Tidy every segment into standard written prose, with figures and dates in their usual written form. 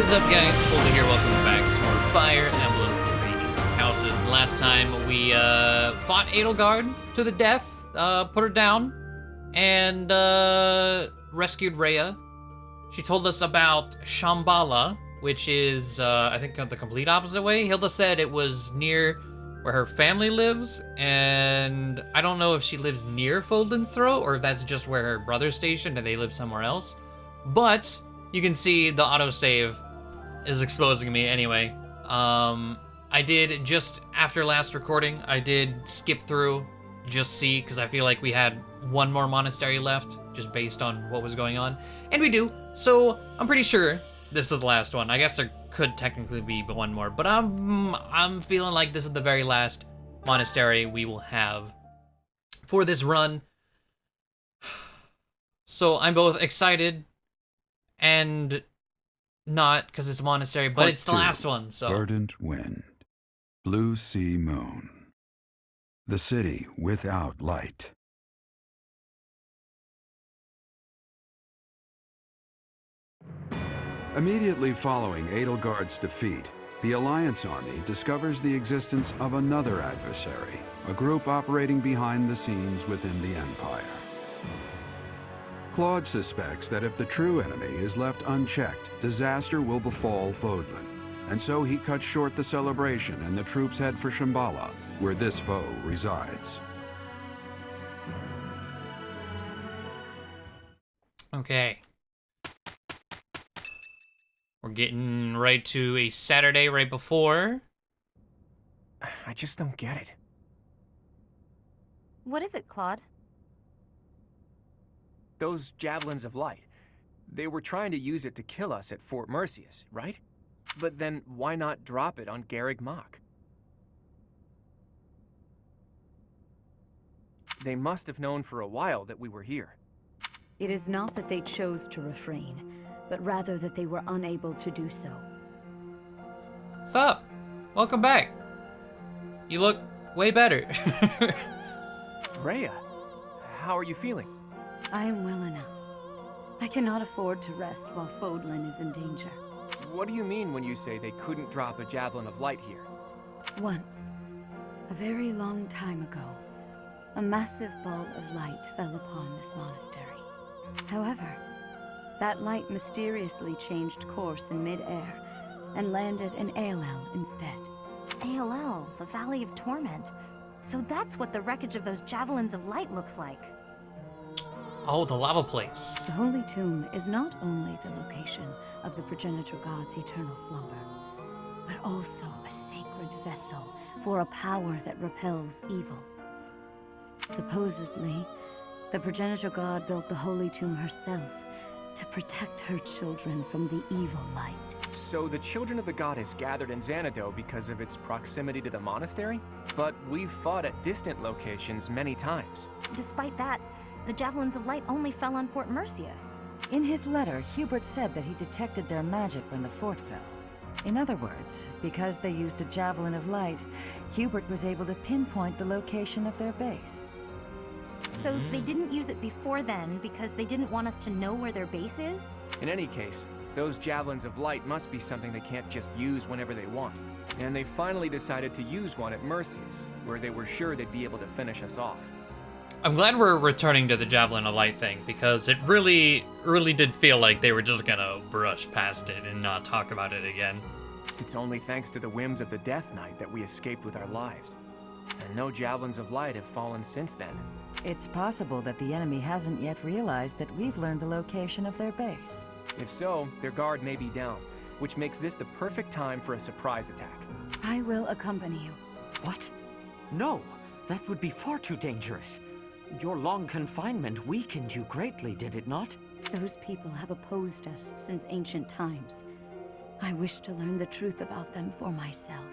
is up, guys? Fódlan here. Welcome back to some more Fire Emblem Raging Houses. Last time we fought Edelgard to the death, put her down, and rescued Rhea. She told us about Shambhala, which is I think the complete opposite way. Hilda said it was near where her family lives, and I don't know if she lives near Fódlan's throat or if that's just where her brother's stationed and they live somewhere else. But you can see the autosave is exposing me anyway. I did, just after last recording, I did skip through, just see, because I feel like we had one more monastery left, just based on what was going on. And we do, so I'm pretty sure this is the last one. I guess there could technically be one more, but I'm feeling like this is the very last monastery we will have for this run. So I'm both excited and not, because it's a monastery, but it's the last one, so. Verdant wind, blue sea moon, the city without light. Immediately following Edelgard's defeat, the Alliance army discovers the existence of another adversary, a group operating behind the scenes within the Empire. Claude suspects that if the true enemy is left unchecked, disaster will befall Fódlan, and so he cuts short the celebration and the troops head for Shambhala, where this foe resides. Okay. We're getting right to a Saturday right before. I just don't get it. What is it, Claude? Those javelins of light. They were trying to use it to kill us at Fort Mercius, right? But then why not drop it on Garreg Mach? They must have known for a while that we were here. It is not that they chose to refrain, but rather that they were unable to do so. What's up? Welcome back. You look way better. Rhea, how are you feeling? I am well enough. I cannot afford to rest while Fódlan is in danger. What do you mean when you say they couldn't drop a javelin of light here? Once, a very long time ago, a massive ball of light fell upon this monastery. However, that light mysteriously changed course in mid-air and landed in ALL instead. ALL, the Valley of Torment. So that's what the wreckage of those javelins of light looks like. Oh, the lava place. The Holy Tomb is not only the location of the progenitor god's eternal slumber, but also a sacred vessel for a power that repels evil. Supposedly, the progenitor god built the Holy Tomb herself to protect her children from the evil light. So the children of the goddess gathered in Xanadu because of its proximity to the monastery? But we've fought at distant locations many times. Despite that, the javelins of light only fell on Fort Mercius. In his letter, Hubert said that he detected their magic when the fort fell. In other words, because they used a javelin of light, Hubert was able to pinpoint the location of their base. So they didn't use it before then because they didn't want us to know where their base is? In any case, those javelins of light must be something they can't just use whenever they want. And they finally decided to use one at Mercius, where they were sure they'd be able to finish us off. I'm glad we're returning to the Javelin of Light thing, because it really did feel like they were just gonna brush past it and not talk about it again. It's only thanks to the whims of the Death Knight that we escaped with our lives. And no javelins of light have fallen since then. It's possible that the enemy hasn't yet realized that we've learned the location of their base. If so, their guard may be down, which makes this the perfect time for a surprise attack. I will accompany you. What? No, that would be far too dangerous. Your long confinement weakened you greatly, did it not? Those people have opposed us since ancient times. I wish to learn the truth about them for myself.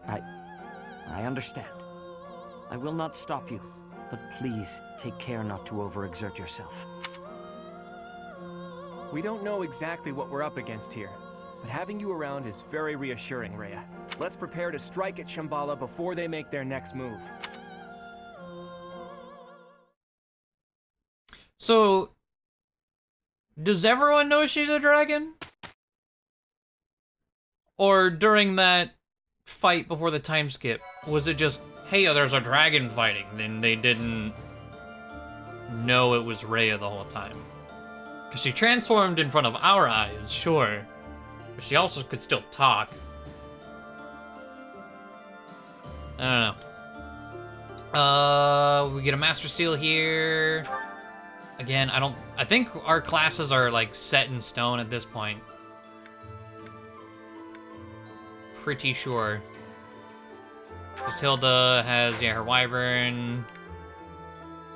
I understand. I will not stop you, but please take care not to overexert yourself. We don't know exactly what we're up against here, but having you around is very reassuring, Rhea. Let's prepare to strike at Shambhala before they make their next move. So, does everyone know she's a dragon? Or during that fight before the time skip, was it just, hey, there's a dragon fighting, then they didn't know it was Rhea the whole time? Because she transformed in front of our eyes, sure, but she also could still talk. I don't know. We get a Master Seal here. Again, I think our classes are like set in stone at this point. Pretty sure. Because Hilda has, yeah, her Wyvern.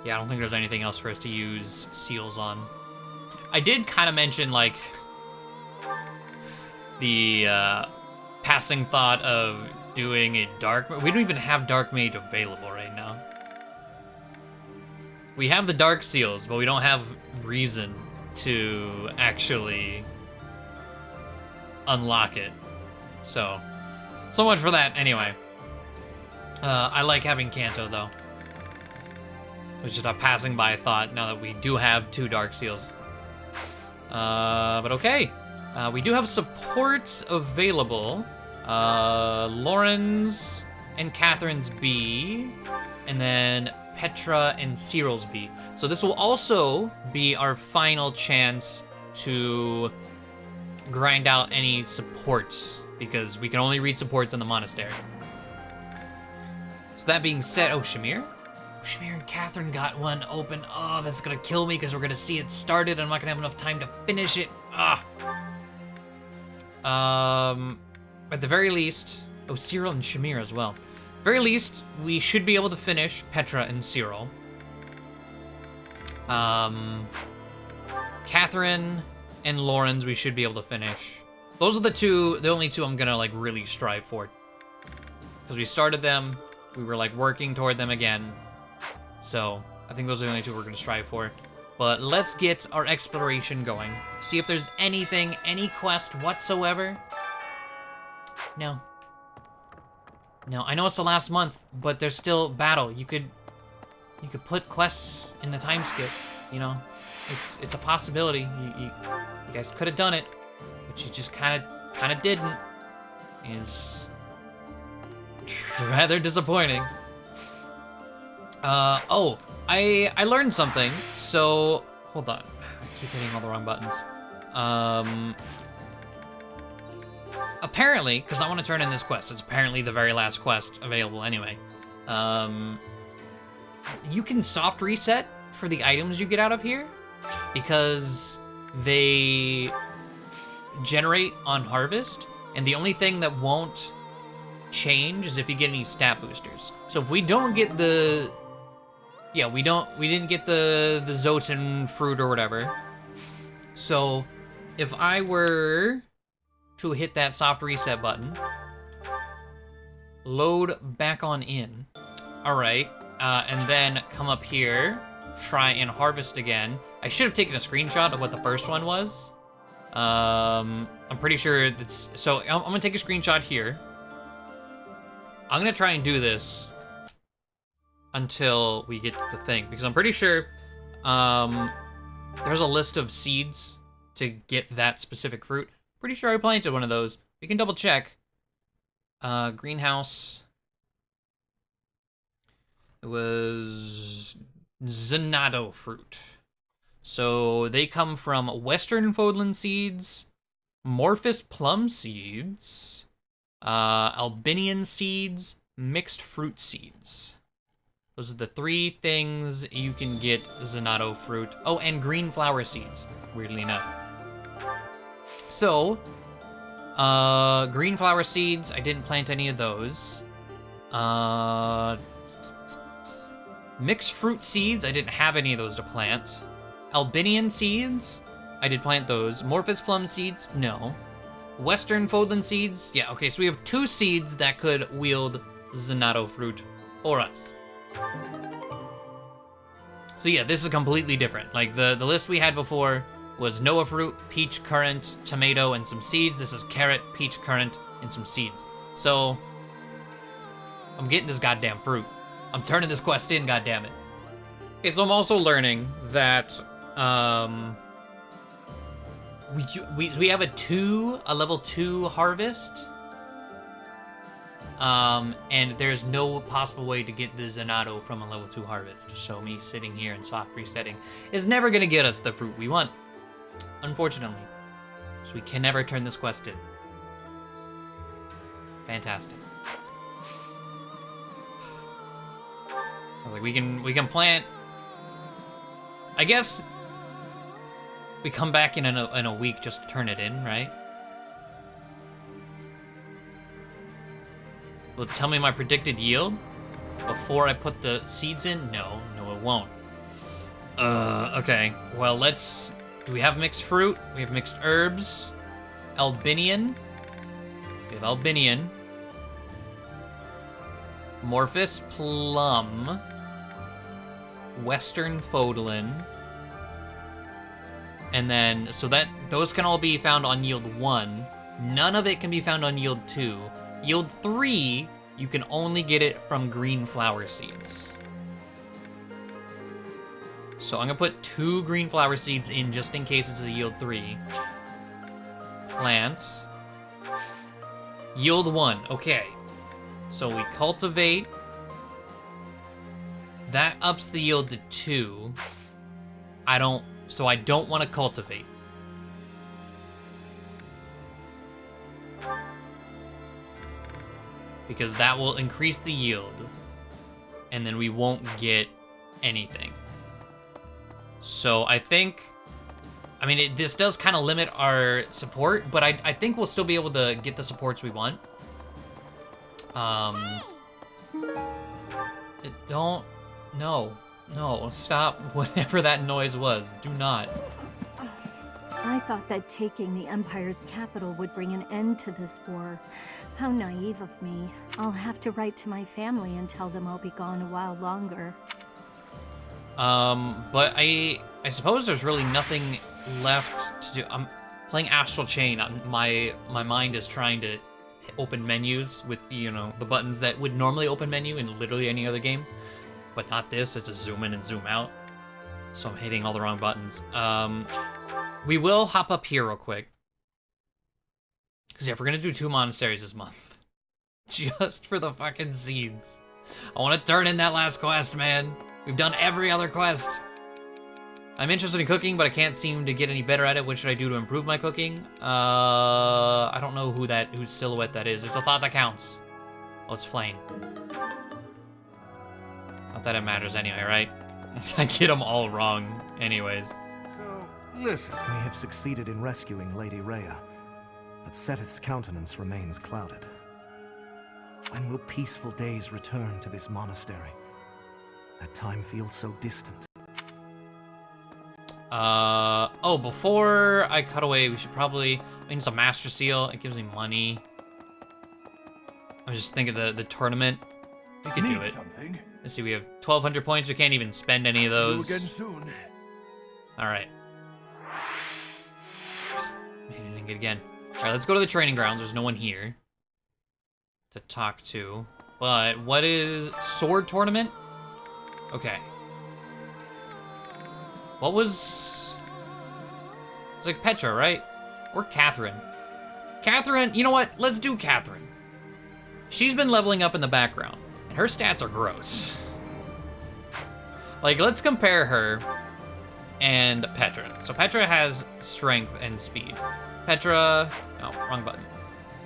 Yeah, I don't think there's anything else for us to use seals on. I did kind of mention, like, the passing thought of doing a dark... We don't even have Dark Mage available right now. We have the Dark Seals, but we don't have reason to actually unlock it. So much for that, anyway. I like having Kanto, though. It's just a passing by thought now that we do have 2 Dark Seals. But okay. We do have supports available. Lauren's and Catherine's B, and then Petra and Cyril's B. So this will also be our final chance to grind out any supports, because we can only read supports in the monastery. So that being said, oh, Shamir? Shamir and Catherine got one open. Oh, that's gonna kill me because we're gonna see it started and I'm not gonna have enough time to finish it. At the very least, oh, Cyril and Shamir as well. Very least, we should be able to finish Petra and Cyril. Catherine and Lauren's we should be able to finish. Those are the only two I'm gonna like really strive for. Because we started them, we were like working toward them again. So I think those are the only two we're gonna strive for. But let's get our exploration going. See if there's anything, any quest whatsoever. No. No, I know it's the last month, but there's still battle. You could put quests in the time skip, you know? It's a possibility. You guys could have done it, but you just kind of didn't. It's rather disappointing. Oh, I learned something. So, hold on. I keep hitting all the wrong buttons. Apparently, because I want to turn in this quest, it's apparently the very last quest available anyway. You can soft reset for the items you get out of here, because they generate on harvest, and the only thing that won't change is if you get any stat boosters. So if we don't get the... Yeah, we didn't get the Zotan fruit or whatever. So if I were to hit that soft reset button, load back on in. All right, and then come up here, try and harvest again. I should have taken a screenshot of what the first one was. I'm pretty sure that's, so I'm gonna take a screenshot here. I'm gonna try and do this until we get the thing, because I'm pretty sure there's a list of seeds to get that specific fruit. Pretty sure I planted one of those. We can double check. Greenhouse. It was Zanado fruit. So they come from Western Fódlan seeds, Morphous plum seeds, Albinian seeds, mixed fruit seeds. Those are the 3 things you can get Zanado fruit. Oh, and green flower seeds, weirdly enough. So, green flower seeds, I didn't plant any of those. Mixed fruit seeds, I didn't have any of those to plant. Albinian seeds, I did plant those. Morphous plum seeds, no. Western Fódlan seeds, yeah, okay, so we have 2 seeds that could wield Zanado fruit for us. So yeah, this is completely different. Like the list we had before was Noah fruit, peach, currant, tomato, and some seeds. This is carrot, peach, currant, and some seeds. So I'm getting this goddamn fruit. I'm turning this quest in, goddammit. Okay, so I'm also learning that we have a level 2 harvest and there's no possible way to get the Zenato from a level 2 harvest. So me sitting here and soft resetting is never gonna get us the fruit we want, unfortunately. So we can never turn this quest in. Fantastic. Like we can plant. I guess we come back in a week just to turn it in, right? Will it tell me my predicted yield before I put the seeds in? No, it won't. Okay. Well, let's. Do we have mixed fruit? We have mixed herbs. Albinian. We have Albinian. Morphus plum. Western Fódlan. And then, so that those can all be found on yield 1. None of it can be found on yield 2. Yield 3, you can only get it from green flower seeds. So I'm gonna put 2 green flower seeds in just in case it's a yield 3. Plant. Yield 1, okay. So we cultivate. That ups the yield to 2. I don't want to cultivate. Because that will increase the yield. And then we won't get anything. So I think, I mean, this does kind of limit our support, but I think we'll still be able to get the supports we want. No, stop whatever that noise was. Do not. I thought that taking the Empire's capital would bring an end to this war. How naive of me. I'll have to write to my family and tell them I'll be gone a while longer. But I suppose there's really nothing left to do. I'm playing Astral Chain. My mind is trying to open menus with, you know, the buttons that would normally open menu in literally any other game. But not this, it's a zoom in and zoom out. So I'm hitting all the wrong buttons. We will hop up here real quick. Because yeah, if we're gonna do 2 monasteries this month. Just for the fucking seeds. I want to turn in that last quest, man. We've done every other quest. I'm interested in cooking, but I can't seem to get any better at it. What should I do to improve my cooking? I don't know whose silhouette that is. It's a thought that counts. Oh, it's Flame. Not that it matters anyway, right? I get them all wrong anyways. So, listen. We have succeeded in rescuing Lady Rhea, but Seteth's countenance remains clouded. When will peaceful days return to this monastery? That time feels so distant. Oh, before I cut away, we should probably, I mean, it's a master seal. It gives me money. I'm just thinking the tournament. We could do it. Something. Let's see, we have 1,200 points. We can't even spend any of those. See you again soon. All right. Man, I didn't get again. All right, let's go to the training grounds. There's no one here to talk to. But what is sword tournament? Okay. What was... It's like Petra, right? Or Catherine. Catherine, you know what? Let's do Catherine. She's been leveling up in the background, and her stats are gross. Like, let's compare her and Petra. So Petra has strength and speed. Petra, oh, wrong button.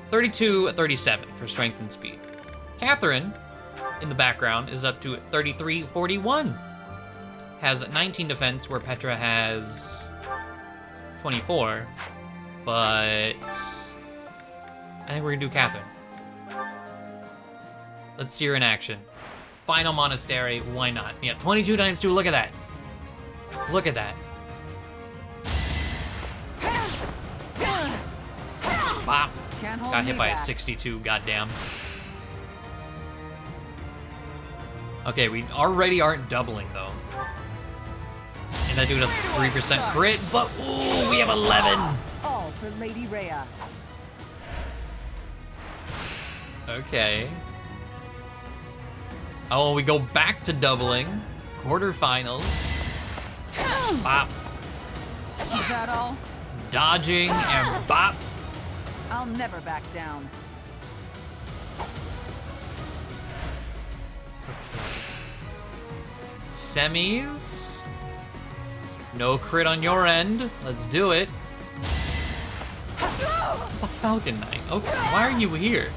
32 at 37 for strength and speed. Catherine, in the background, is up to 33-41. Has 19 defense, where Petra has 24. But I think we're gonna do Catherine. Let's see her in action. Final monastery, why not? Yeah, 22 times 2, look at that. Look at that. Bop. Got hit by a 62, goddamn. Okay, we already aren't doubling though. And that dude has 3% crit, but ooh, we have 11. All for Lady Rhea. Okay. Oh, we go back to doubling. Quarterfinals. Bop. Is that all? Dodging and bop. I'll never back down. Semis. No crit on your end. Let's do it. It's a Falcon Knight. Okay, why are you here?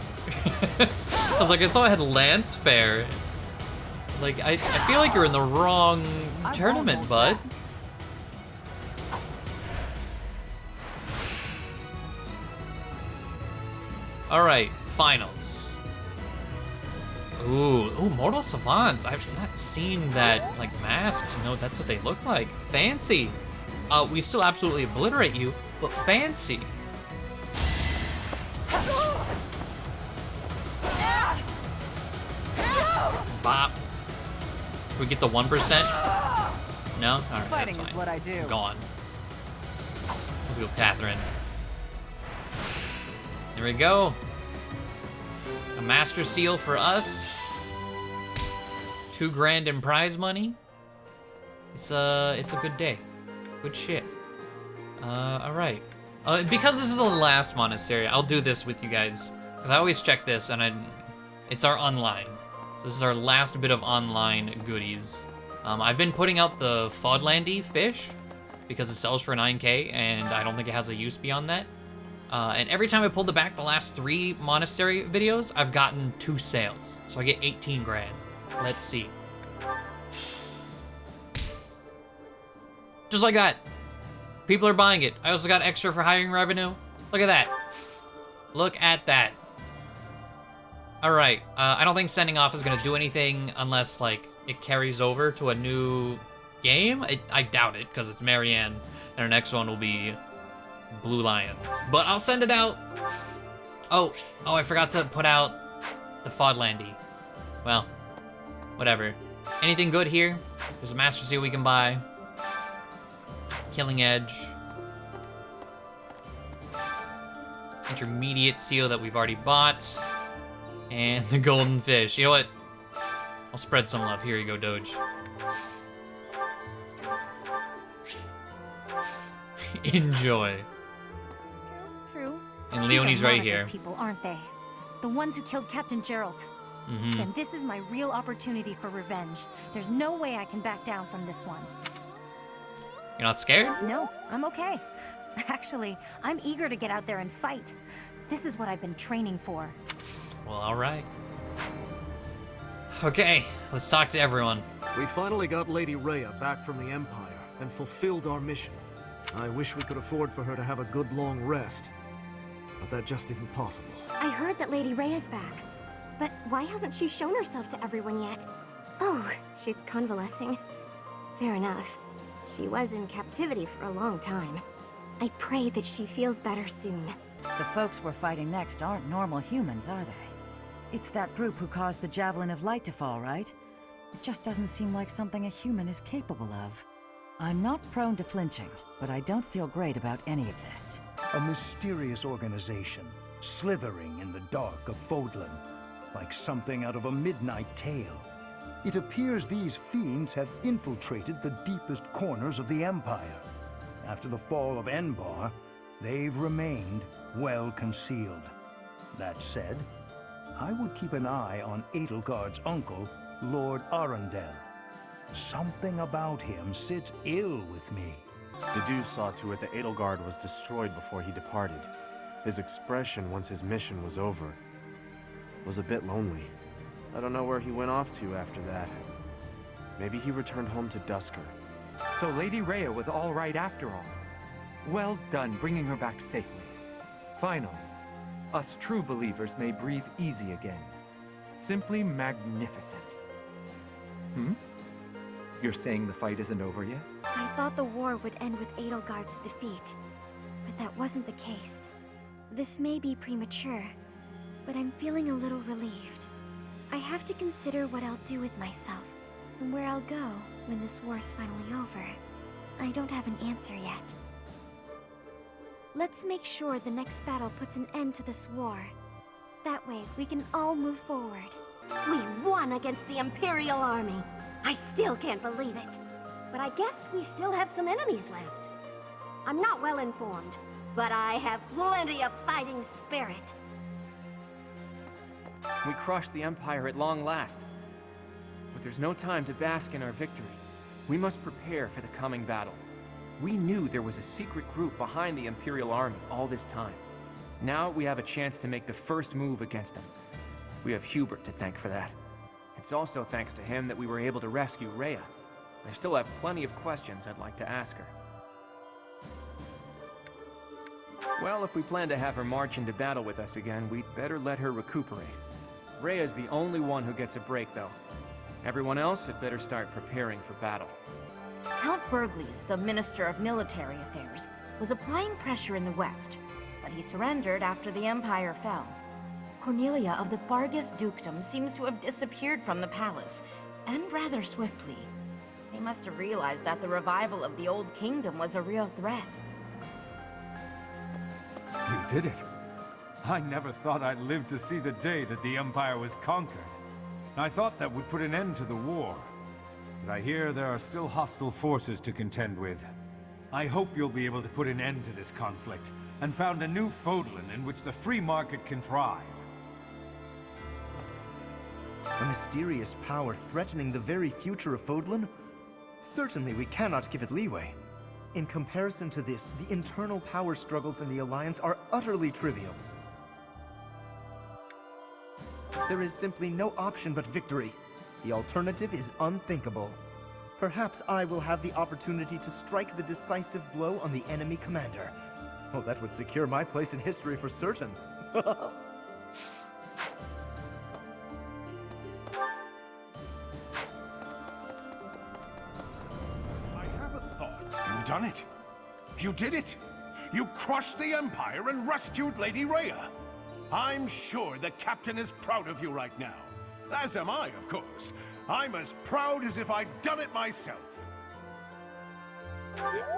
I was like, I saw I had Lance Fair. I was like, I feel like you're in the wrong tournament, bud. All right, finals. Ooh, Mortal Savants. I've not seen that, like, masked. You know, that's what they look like. Fancy. We still absolutely obliterate you, but fancy. Bop. Can we get the 1%? No? All right, Fighting that's is fine. what I do. Gone. Let's go, Catherine. There we go. A Master Seal for us. $2 grand in prize money. It's a good day. Good shit. All right. Because this is the last monastery, I'll do this with you guys. Because I always check this, and it's our online. This is our last bit of online goodies. I've been putting out the Fódlan fish because it sells for 9K, and I don't think it has a use beyond that. And every time I pulled back the last 3 monastery videos, I've gotten 2 sales. So I get 18 grand. Let's see. Just like that. People are buying it. I also got extra for hiring revenue. Look at that. Look at that. All right, I don't think sending off is gonna do anything unless like it carries over to a new game. I doubt it, because it's Marianne, and our next one will be Blue Lions. But I'll send it out. Oh, I forgot to put out the Fódlan. Well, whatever. Anything good here? There's a Master Seal we can buy. Killing Edge. Intermediate Seal that we've already bought. And the Golden Fish. You know what? I'll spread some love. Here you go, Doge. Enjoy. True. And Leonie's right here. These people, aren't they? The ones who killed Captain Gerald. Then this is my real opportunity for revenge. There's no way I can back down from this one. You're not scared? No, I'm okay. Actually, I'm eager to get out there and fight. This is what I've been training for. Well, all right. Okay, let's talk to everyone. We finally got Lady Rhea back from the Empire and fulfilled our mission. I wish we could afford for her to have a good long rest, but that just isn't possible. I heard that Lady Rhea's back, but why hasn't she shown herself to everyone yet? Oh, she's convalescing. Fair enough. She was in captivity for a long time. I pray that she feels better soon. The folks we're fighting next aren't normal humans, are they? It's that group who caused the Javelin of Light to fall, right? It just doesn't seem like something a human is capable of. I'm not prone to flinching, but I don't feel great about any of this. A mysterious organization, slithering in the dark of Fódlan, like something out of a midnight tale. It appears these fiends have infiltrated the deepest corners of the Empire. After the fall of Enbar, they've remained well concealed. That said, I would keep an eye on Edelgard's uncle, Lord Arundel. Something about him sits ill with me. Dedue saw to it that Edelgard was destroyed before he departed. His expression once his mission was over was a bit lonely. I don't know where he went off to after that. Maybe he returned home to Dusker. So Lady Rhea was all right after all. Well done bringing her back safely. Finally, us true believers may breathe easy again. Simply magnificent. You're saying the fight isn't over yet? I thought the war would end with Edelgard's defeat, but that wasn't the case. This may be premature, but I'm feeling a little relieved. I have to consider what I'll do with myself, and where I'll go when this war is finally over. I don't have an answer yet. Let's make sure the next battle puts an end to this war. That way, we can all move forward. We won against the Imperial Army. I still can't believe it. But I guess we still have some enemies left. I'm not well informed, but I have plenty of fighting spirit. We crushed the Empire at long last. But there's no time to bask in our victory. We must prepare for the coming battle. We knew there was a secret group behind the Imperial Army all this time. Now we have a chance to make the first move against them. We have Hubert to thank for that. It's also thanks to him that we were able to rescue Rhea. I still have plenty of questions I'd like to ask her. Well, if we plan to have her march into battle with us again, we'd better let her recuperate. Rhea's the only one who gets a break, though. Everyone else had better start preparing for battle. Count Burgles, the Minister of Military Affairs, was applying pressure in the west, but he surrendered after the Empire fell. Cornelia of the Fargus Dukedom seems to have disappeared from the palace, and rather swiftly. They must have realized that the revival of the Old Kingdom was a real threat. You did it. I never thought I'd live to see the day that the Empire was conquered. I thought that would put an end to the war. But I hear there are still hostile forces to contend with. I hope you'll be able to put an end to this conflict and found a new Fódlan in which the free market can thrive. A mysterious power threatening the very future of Fódlan? Certainly we cannot give it leeway. In comparison to this, the internal power struggles in the Alliance are utterly trivial. There is simply no option but victory. The alternative is unthinkable. Perhaps I will have the opportunity to strike the decisive blow on the enemy commander. Oh, that would secure my place in history for certain. You've done it. You did it. You crushed the Empire and rescued Lady Rhea. I'm sure the Captain is proud of you right now. As am I, of course. I'm as proud as if I'd done it myself.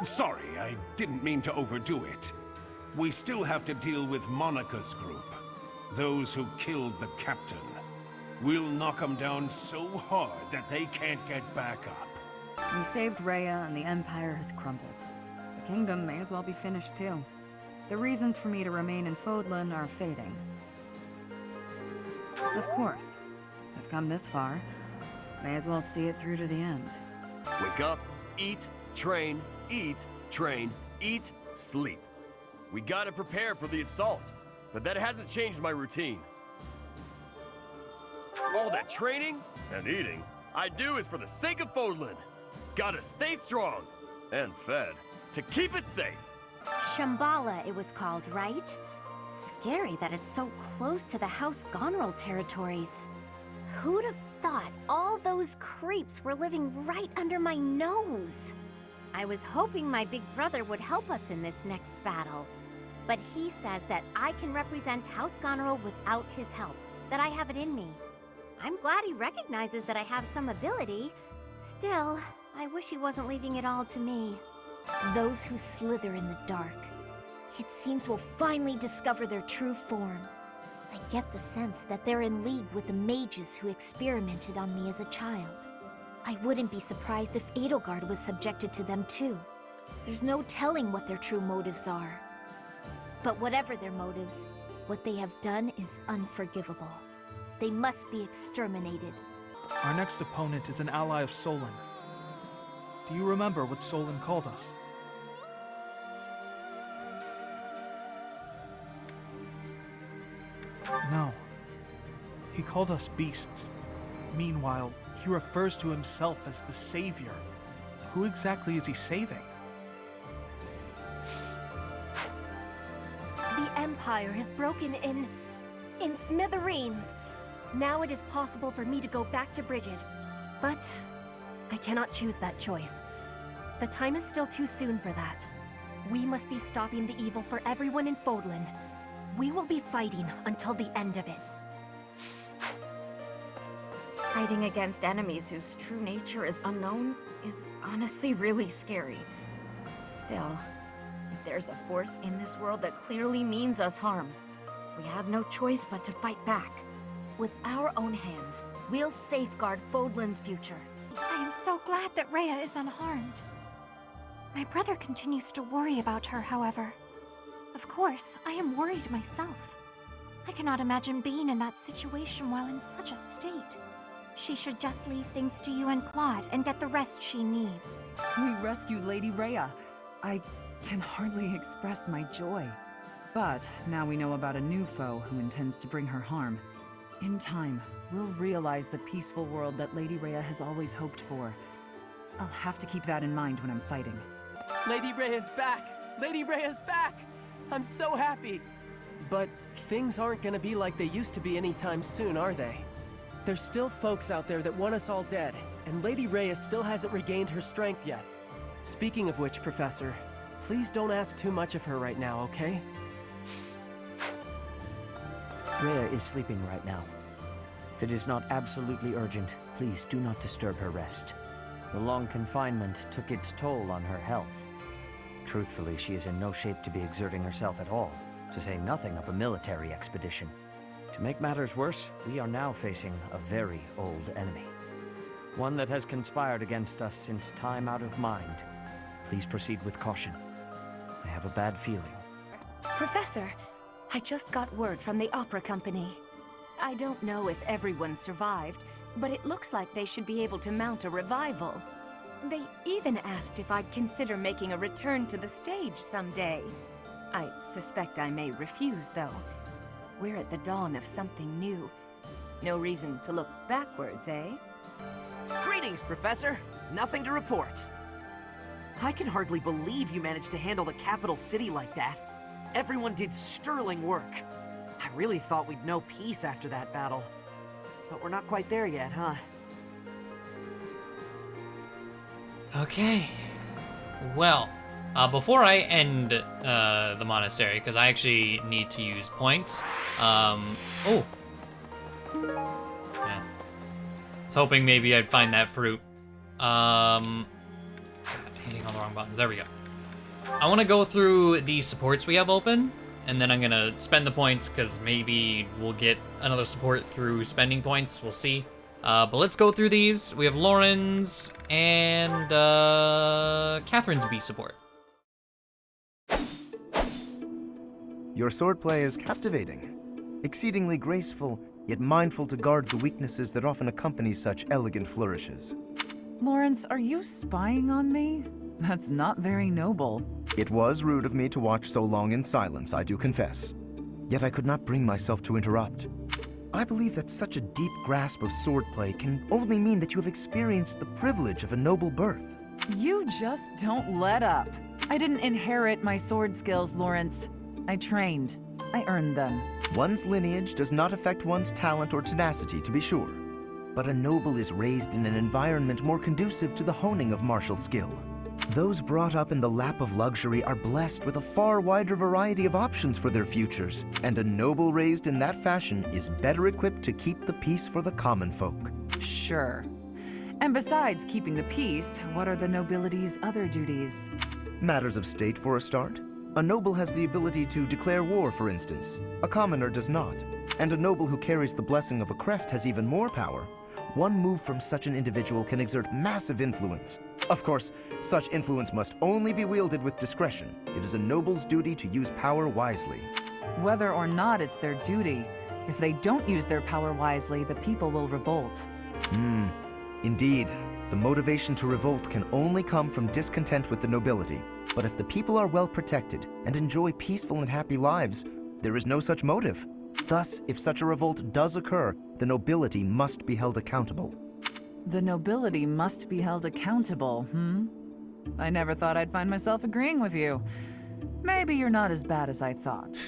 Sorry, I didn't mean to overdo it. We still have to deal with Monica's group. Those who killed the Captain. We'll knock them down so hard that they can't get back up. We saved Rhea and the Empire has crumbled. The kingdom may as well be finished too. The reasons for me to remain in Fódlan are fading. Of course, I've come this far. May as well see it through to the end. Wake up, eat, train, eat, sleep. We gotta prepare for the assault, but that hasn't changed my routine. All that training and eating I do is for the sake of Fódlan. Gotta stay strong and fed to keep it safe. Shambhala, it was called, right? Scary that it's so close to the House Gonril territories. Who'd have thought all those creeps were living right under my nose? I was hoping my big brother would help us in this next battle. But he says that I can represent House Gonril without his help, that I have it in me. I'm glad he recognizes that I have some ability. Still, I wish he wasn't leaving it all to me. Those who slither in the dark, it seems will finally discover their true form. I get the sense that they're in league with the mages who experimented on me as a child. I wouldn't be surprised if Edelgard was subjected to them too. There's no telling what their true motives are. But whatever their motives, what they have done is unforgivable. They must be exterminated. Our next opponent is an ally of Solon. Do you remember what Solon called us? No. He called us beasts. Meanwhile, he refers to himself as the Savior. Who exactly is he saving? The Empire has broken in smithereens. Now it is possible for me to go back to Bridget. But I cannot choose that choice. The time is still too soon for that. We must be stopping the evil for everyone in Fódlan. We will be fighting until the end of it. Fighting against enemies whose true nature is unknown is honestly really scary. Still, if there's a force in this world that clearly means us harm, we have no choice but to fight back. With our own hands, we'll safeguard Fódlan's future. I am so glad that Rhea is unharmed. My brother continues to worry about her, however. Of course, I am worried myself. I cannot imagine being in that situation while in such a state. She should just leave things to you and Claude and get the rest she needs. We rescued Lady Rhea. I can hardly express my joy. But now we know about a new foe who intends to bring her harm. In time, we'll realize the peaceful world that Lady Rhea has always hoped for. I'll have to keep that in mind when I'm fighting. Lady Rhea's back! Lady Rhea's back! I'm so happy! But things aren't gonna be like they used to be anytime soon, are they? There's still folks out there that want us all dead, and Lady Rhea still hasn't regained her strength yet. Speaking of which, Professor, please don't ask too much of her right now, okay? Rhea is sleeping right now. If it is not absolutely urgent, please do not disturb her rest. The long confinement took its toll on her health. Truthfully, she is in no shape to be exerting herself at all, to say nothing of a military expedition. To make matters worse, we are now facing a very old enemy. One that has conspired against us since time out of mind. Please proceed with caution. I have a bad feeling. Professor, I just got word from the opera company. I don't know if everyone survived, but it looks like they should be able to mount a revival. They even asked if I'd consider making a return to the stage someday. I suspect I may refuse, though. We're at the dawn of something new. No reason to look backwards, eh? Greetings, Professor. Nothing to report. I can hardly believe you managed to handle the capital city like that. Everyone did sterling work. I really thought we'd know peace after that battle. But we're not quite there yet, huh? Okay. Well, before I end the monastery, because I actually need to use points. Oh. Yeah. I was hoping maybe I'd find that fruit. God, hitting all the wrong buttons. There we go. I want to go through the supports we have open, and then I'm going to spend the points, because maybe we'll get another support through spending points. We'll see. But let's go through these. We have Lauren's and Catherine's B support. Your swordplay is captivating, exceedingly graceful, yet mindful to guard the weaknesses that often accompany such elegant flourishes. Lawrence, are you spying on me? That's not very noble. It was rude of me to watch so long in silence, I do confess. Yet I could not bring myself to interrupt. I believe that such a deep grasp of swordplay can only mean that you have experienced the privilege of a noble birth. You just don't let up. I didn't inherit my sword skills, Lawrence. I trained. I earned them. One's lineage does not affect one's talent or tenacity, to be sure. But a noble is raised in an environment more conducive to the honing of martial skill. Those brought up in the lap of luxury are blessed with a far wider variety of options for their futures, and a noble raised in that fashion is better equipped to keep the peace for the common folk. Sure. And besides keeping the peace, what are the nobility's other duties? Matters of state, for a start. A noble has the ability to declare war, for instance. A commoner does not. And a noble who carries the blessing of a crest has even more power. One move from such an individual can exert massive influence. Of course, such influence must only be wielded with discretion. It is a noble's duty to use power wisely. Whether or not it's their duty, if they don't use their power wisely, the people will revolt. Indeed. The motivation to revolt can only come from discontent with the nobility. But if the people are well protected and enjoy peaceful and happy lives, there is no such motive. Thus, if such a revolt does occur, the nobility must be held accountable. The nobility must be held accountable, I never thought I'd find myself agreeing with you. Maybe you're not as bad as I thought.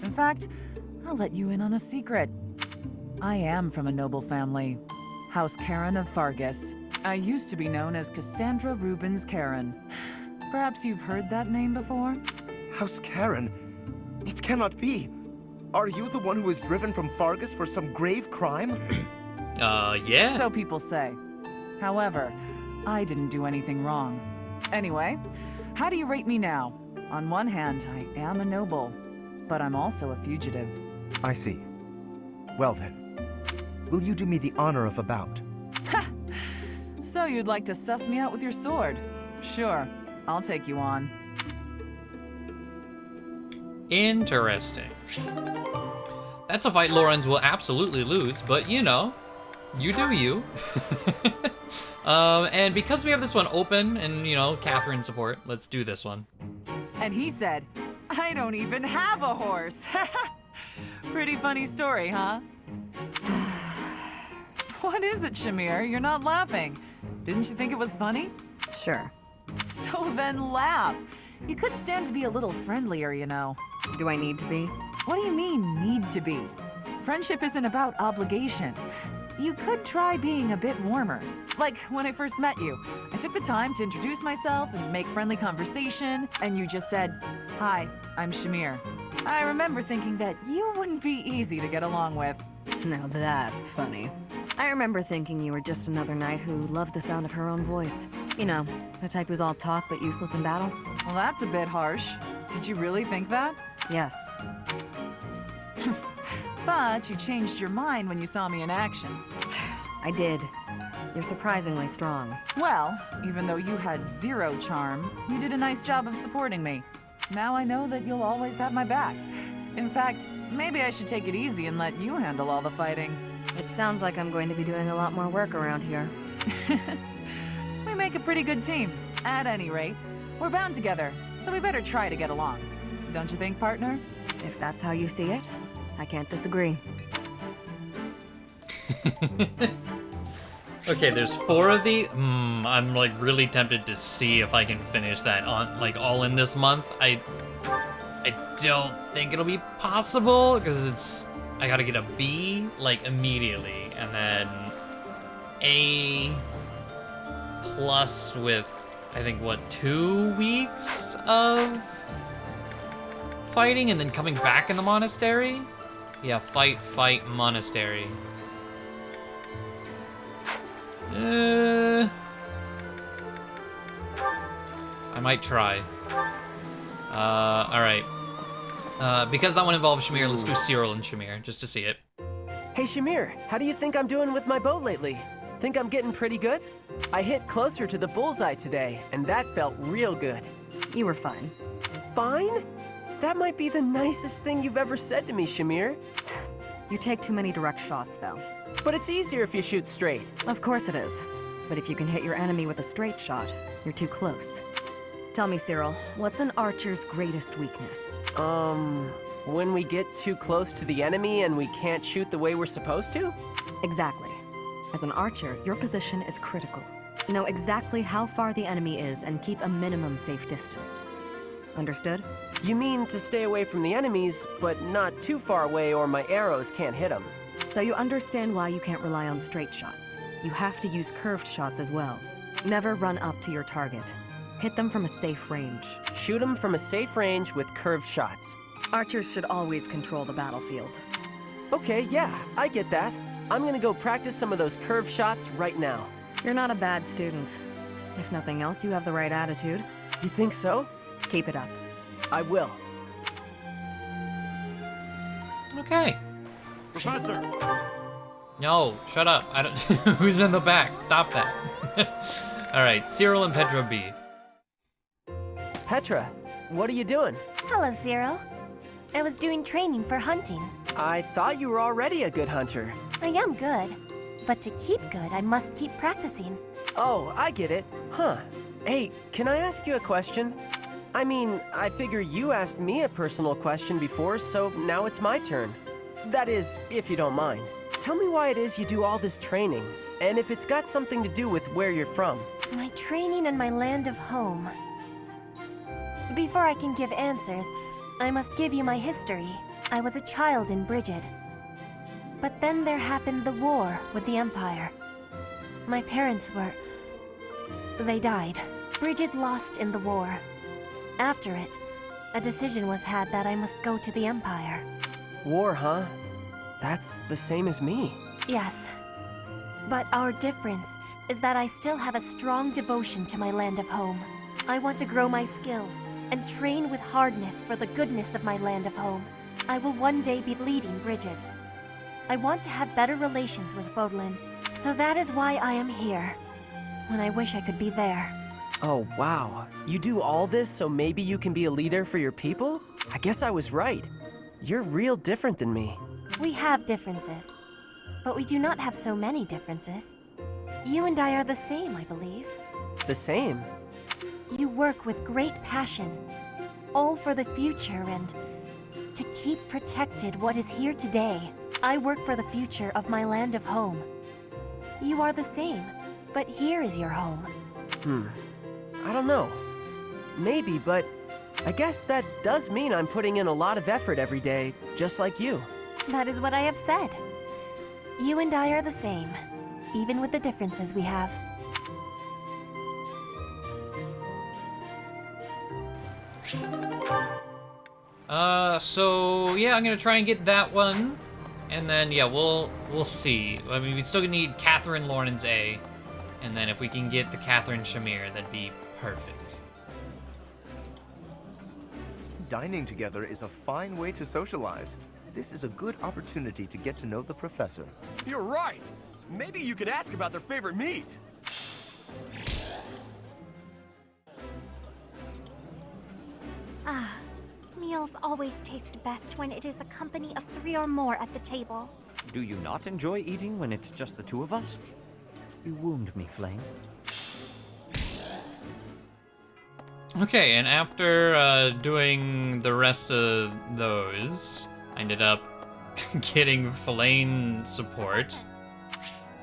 In fact, I'll let you in on a secret. I am from a noble family, House Karen of Fargus. I used to be known as Cassandra Rubens Karen. Perhaps you've heard that name before? House Karen? It cannot be. Are you the one who was driven from Fargus for some grave crime? Yeah. So people say. However, I didn't do anything wrong. Anyway, how do you rate me now? On one hand, I am a noble, but I'm also a fugitive. I see. Well then, will you do me the honor of a bout? So you'd like to suss me out with your sword? Sure, I'll take you on. Interesting. That's a fight Lawrence will absolutely lose, but you know, You do you. And because we have this one open and, you know, Catherine support, let's do this one. And he said, I don't even have a horse. Pretty funny story, huh? What is it, Shamir? You're not laughing. Didn't you think it was funny? Sure. So then laugh. You could stand to be a little friendlier, you know. Do I need to be? What do you mean, need to be? Friendship isn't about obligation. You could try being a bit warmer. Like when I first met you, I took the time to introduce myself and make friendly conversation, and you just said, "Hi, I'm Shamir." I remember thinking that you wouldn't be easy to get along with. Now that's funny. I remember thinking you were just another knight who loved the sound of her own voice. You know, the type who's all talk but useless in battle. Well, that's a bit harsh. Did you really think that? Yes. But you changed your mind when you saw me in action. I did. You're surprisingly strong. Well, even though you had zero charm, you did a nice job of supporting me. Now I know that you'll always have my back. In fact, maybe I should take it easy and let you handle all the fighting. It sounds like I'm going to be doing a lot more work around here. We make a pretty good team. At any rate, we're bound together, so we better try to get along. Don't you think, partner? If that's how you see it, I can't disagree. Okay, there's 4 of the. I'm like really tempted to see if I can finish that on like all in this month. I don't think it'll be possible because I gotta get a B like immediately and then A plus with I think what 2 weeks of fighting and then coming back in the monastery. Yeah, fight, monastery. I might try. Alright. Because that one involves Shamir, let's do Cyril and Shamir, just to see it. Hey Shamir, how do you think I'm doing with my bow lately? Think I'm getting pretty good? I hit closer to the bullseye today, and that felt real good. You were fine. Fine? That might be the nicest thing you've ever said to me, Shamir. You take too many direct shots, though. But it's easier if you shoot straight. Of course it is. But if you can hit your enemy with a straight shot, you're too close. Tell me, Cyril, what's an archer's greatest weakness? When we get too close to the enemy and we can't shoot the way we're supposed to? Exactly. As an archer, your position is critical. Know exactly how far the enemy is and keep a minimum safe distance. Understood? You mean to stay away from the enemies, but not too far away or my arrows can't hit them. So you understand why you can't rely on straight shots. You have to use curved shots as well. Never run up to your target. Hit them from a safe range. Shoot them from a safe range with curved shots. Archers should always control the battlefield. Okay, yeah, I get that. I'm gonna go practice some of those curved shots right now. You're not a bad student. If nothing else, you have the right attitude. You think so? Keep it up. I will. Okay. Professor! No, shut up. I don't. Who's in the back? Stop that. Alright, Cyril and Petra B. Petra, what are you doing? Hello, Cyril. I was doing training for hunting. I thought you were already a good hunter. I am good, but to keep good, I must keep practicing. Oh, I get it. Huh. Hey, can I ask you a question? I mean, I figure you asked me a personal question before, so now it's my turn. That is, if you don't mind. Tell me why it is you do all this training, and if it's got something to do with where you're from. My training in my land of home. Before I can give answers, I must give you my history. I was a child in Brigid. But then there happened the war with the Empire. My parents they died. Brigid lost in the war. After it, a decision was had that I must go to the Empire. War, huh? That's the same as me. Yes. But our difference is that I still have a strong devotion to my land of home. I want to grow my skills and train with hardness for the goodness of my land of home. I will one day be leading Brigid. I want to have better relations with Fódlan. So that is why I am here, when I wish I could be there. Oh, wow. You do all this so maybe you can be a leader for your people? I guess I was right. You're real different than me. We have differences. but we do not have so many differences. You and I are the same, I believe. The same? You work with great passion, all for the future and to keep protected what is here today. I work for the future of my land of home. You are the same, but here is your home. I don't know. Maybe, but I guess that does mean I'm putting in a lot of effort every day, just like you. That is what I have said. You and I are the same, even with the differences we have. So yeah, I'm gonna try and get that one, and then yeah, we'll see. I mean, we still need Catherine Lauren's A, and then if we can get the Catherine Shamir, that'd be perfect. Dining together is a fine way to socialize. This is a good opportunity to get to know the professor. You're right. Maybe you could ask about their favorite meat. Ah, meals always taste best when it is a company of 3 or more at the table. Do you not enjoy eating when it's just the two of us? You wound me, Flame. Okay, and after doing the rest of those, I ended up getting Flame support.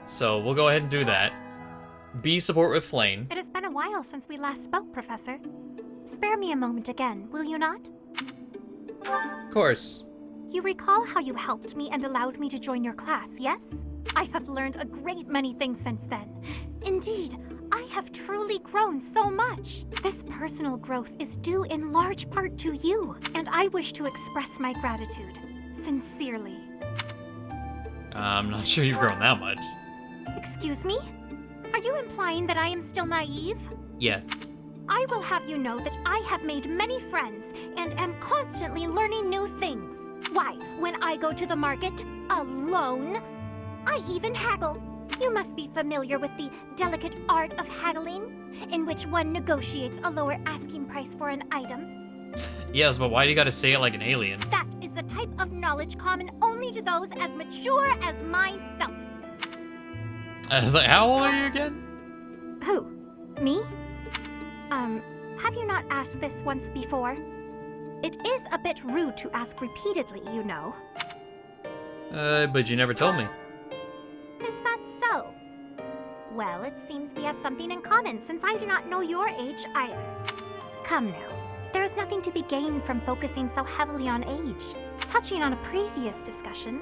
So we'll go ahead and do that. B support with Flame. It has been a while since we last spoke, Professor. Spare me a moment again, will you not? Of course. You recall how you helped me and allowed me to join your class, yes? I have learned a great many things since then. Indeed, I have truly grown so much. This personal growth is due in large part to you, and I wish to express my gratitude, sincerely. I'm not sure you've grown that much. Excuse me? Are you implying that I am still naive? Yes. I will have you know that I have made many friends and am constantly learning new things. Why, when I go to the market, alone, I even haggle. You must be familiar with the delicate art of haggling, in which one negotiates a lower asking price for an item. Yes, but why do you gotta say it like an alien? That is the type of knowledge common only to those as mature as myself. I was like, how old are you again? Who? Me? Have you not asked this once before? It is a bit rude to ask repeatedly, you know. But you never told me. Is that so? Well, it seems we have something in common since I do not know your age either. Come now, there is nothing to be gained from focusing so heavily on age. Touching on a previous discussion,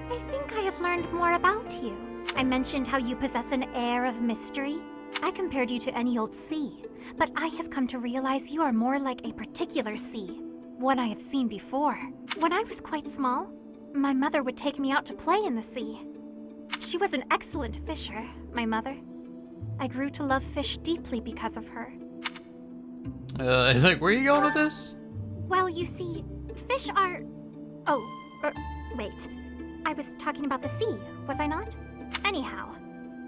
I think I have learned more about you. I mentioned how you possess an air of mystery. I compared you to any old sea, but I have come to realize you are more like a particular sea, one I have seen before. When I was quite small, my mother would take me out to play in the sea. She was an excellent fisher, my mother. I grew to love fish deeply because of her. It's like, where are you going with this? Well, you see, fish are... Oh, wait. I was talking about the sea, was I not? Anyhow,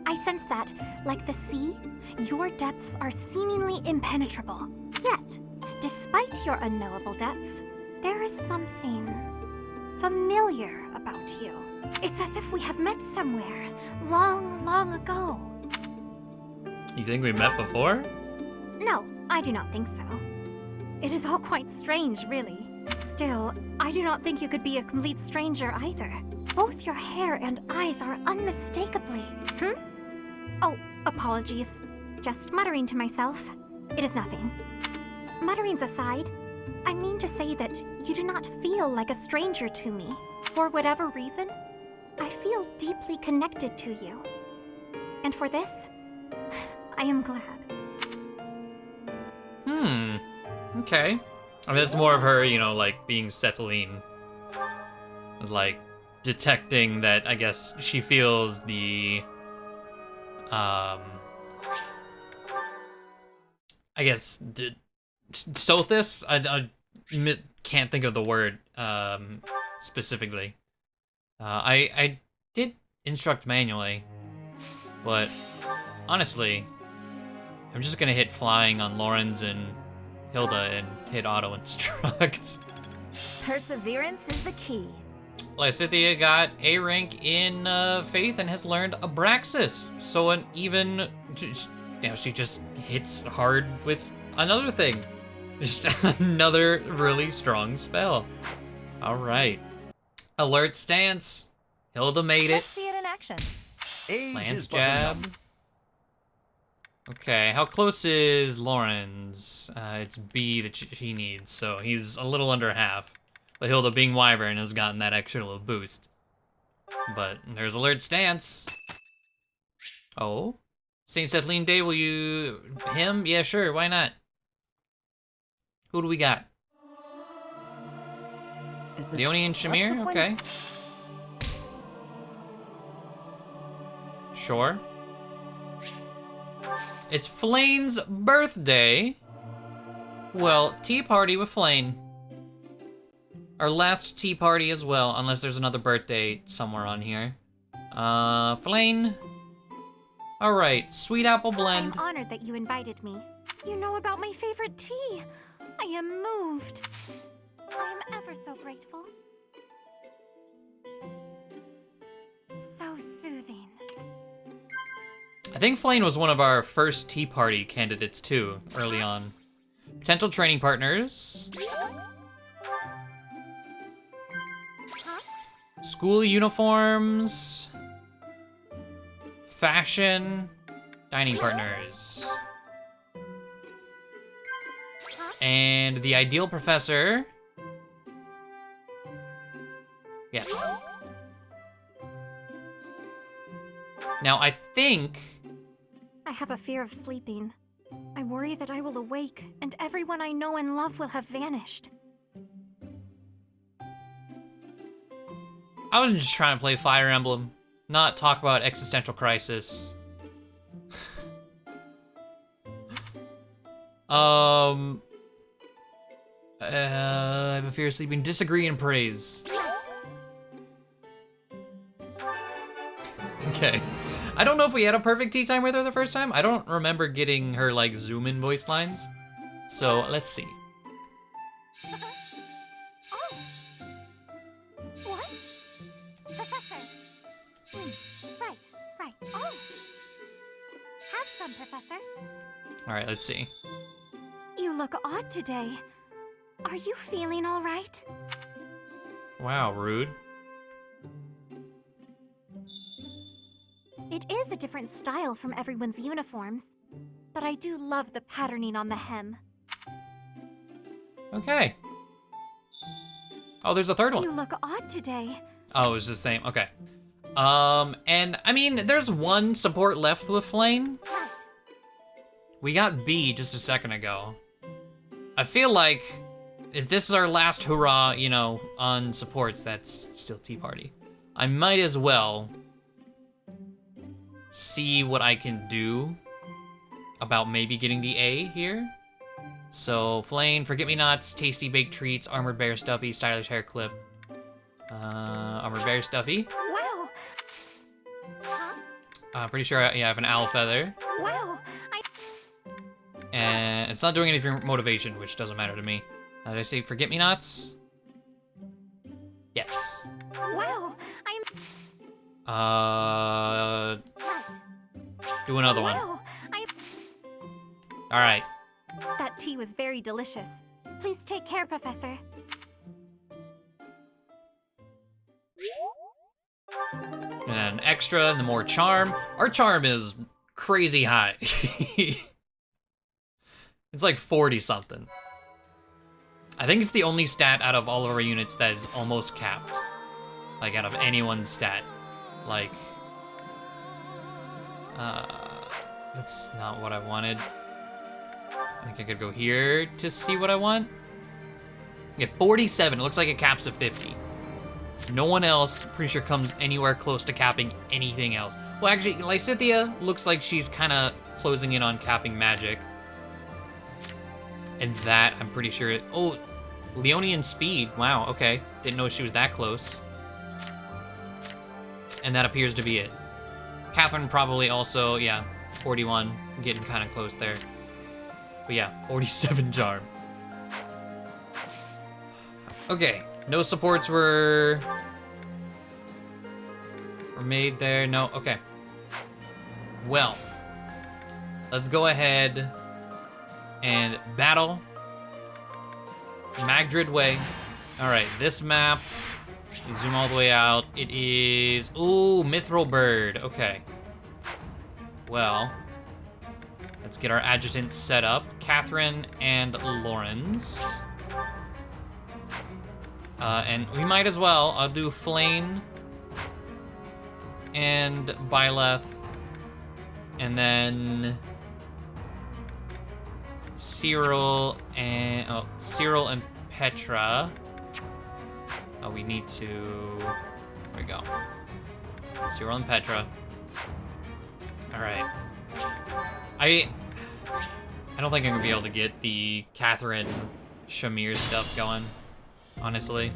I sense that, like the sea, your depths are seemingly impenetrable. Yet, despite your unknowable depths, there is something familiar about you. It's as if we have met somewhere, long, long ago. You think we met before? No, I do not think so. It is all quite strange, really. Still, I do not think you could be a complete stranger either. Both your hair and eyes are unmistakably... Oh, apologies. Just muttering to myself. It is nothing. Mutterings aside, I mean to say that you do not feel like a stranger to me. For whatever reason, I feel deeply connected to you. And for this, I am glad. Okay. I mean, that's more of her, you know, like, being Cethaline. Like, detecting that, I guess, she feels the... I guess, Sothis? I can't think of the word, specifically. I did instruct manually, but honestly, I'm just gonna hit flying on Lawrence and Hilda and hit auto instruct. Perseverance is the key. Lysithea got a rank in Faith and has learned Abraxas. So an even, she just hits hard with another thing. Just another really strong spell. All right. Alert stance. Hilda made Let's it. see it in action. Lance jab. Okay, how close is Lauren's? It's B that she needs, so he's a little under half. But Hilda, being Wyvern, has gotten that extra little boost. But there's alert stance. Oh? St. Sethlene Day, will you... him? Yeah, sure, why not? Who do we got? Leonie and Shamir? Okay. Sure. It's Flane's birthday. Well, tea party with Flane. Our last tea party as well, unless there's another birthday somewhere on here. Flane. All right, sweet apple blend. I'm honored that you invited me. You know about my favorite tea. I am moved. I am ever so grateful. So soothing. I think Flane was one of our first tea party candidates too, early on. Potential training partners. School uniforms. Fashion. Dining partners. And the ideal professor. Yes. Now I think... I have a fear of sleeping. I worry that I will awake and everyone I know and love will have vanished. I was just trying to play Fire Emblem, not talk about existential crisis. I have a fear of sleeping. Disagree and praise. Okay. I don't know if we had a perfect tea time with her the first time. I don't remember getting her, like, zoom-in voice lines. So, let's see. What? Professor. Right. Oh. Have some, Professor. All right, let's see. You look odd today. Are you feeling all right? Wow, rude. It is a different style from everyone's uniforms, but I do love the patterning on the hem. Okay. Oh, there's a third one. You look odd today. Oh, it was the same. Okay. And I mean, there's one support left with Flane. We got B just a second ago. I feel like if this is our last hurrah, you know, on supports, that's still Tea Party. I might as well see what I can do about maybe getting the A here. So, Flane, Forget-Me-Nots, Tasty Baked Treats, Armored Bear Stuffy, Stylish Hair Clip. Armored Bear Stuffy. Wow. I'm pretty sure, yeah, I have an Owl Feather. Wow. And it's not doing anything for motivation, which doesn't matter to me. Did I say Forget-Me-Nots? Yes. Wow. Do another one. Wow. All right. That tea was very delicious. Please take care, Professor. And then extra, and the more charm. Our charm is crazy high. It's like 40 something. I think it's the only stat out of all of our units that is almost capped. Like out of anyone's stat. Like, that's not what I wanted. I think I could go here to see what I want. Yeah, 47, it looks like it caps at 50. No one else, pretty sure, comes anywhere close to capping anything else. Well, actually, Lysithea looks like she's kind of closing in on capping magic. And that, I'm pretty sure, oh, Leonian speed, wow, okay. Didn't know she was that close. And that appears to be it. Catherine probably also, yeah, 41, getting kind of close there. But yeah, 47 charm. Okay, no supports were Made there. No. Okay. Well, let's go ahead and battle Magdrid Way. All right, this map. You zoom all the way out. It is Mithril Bird. Okay. Well, let's get our adjutants set up. Catherine and Lawrence. And we might as well. I'll do Flane and Byleth, and then Cyril and Petra. Oh, we need to. There we go. Cyril and Petra. All right. I don't think I'm gonna be able to get the Catherine Shamir stuff going, honestly.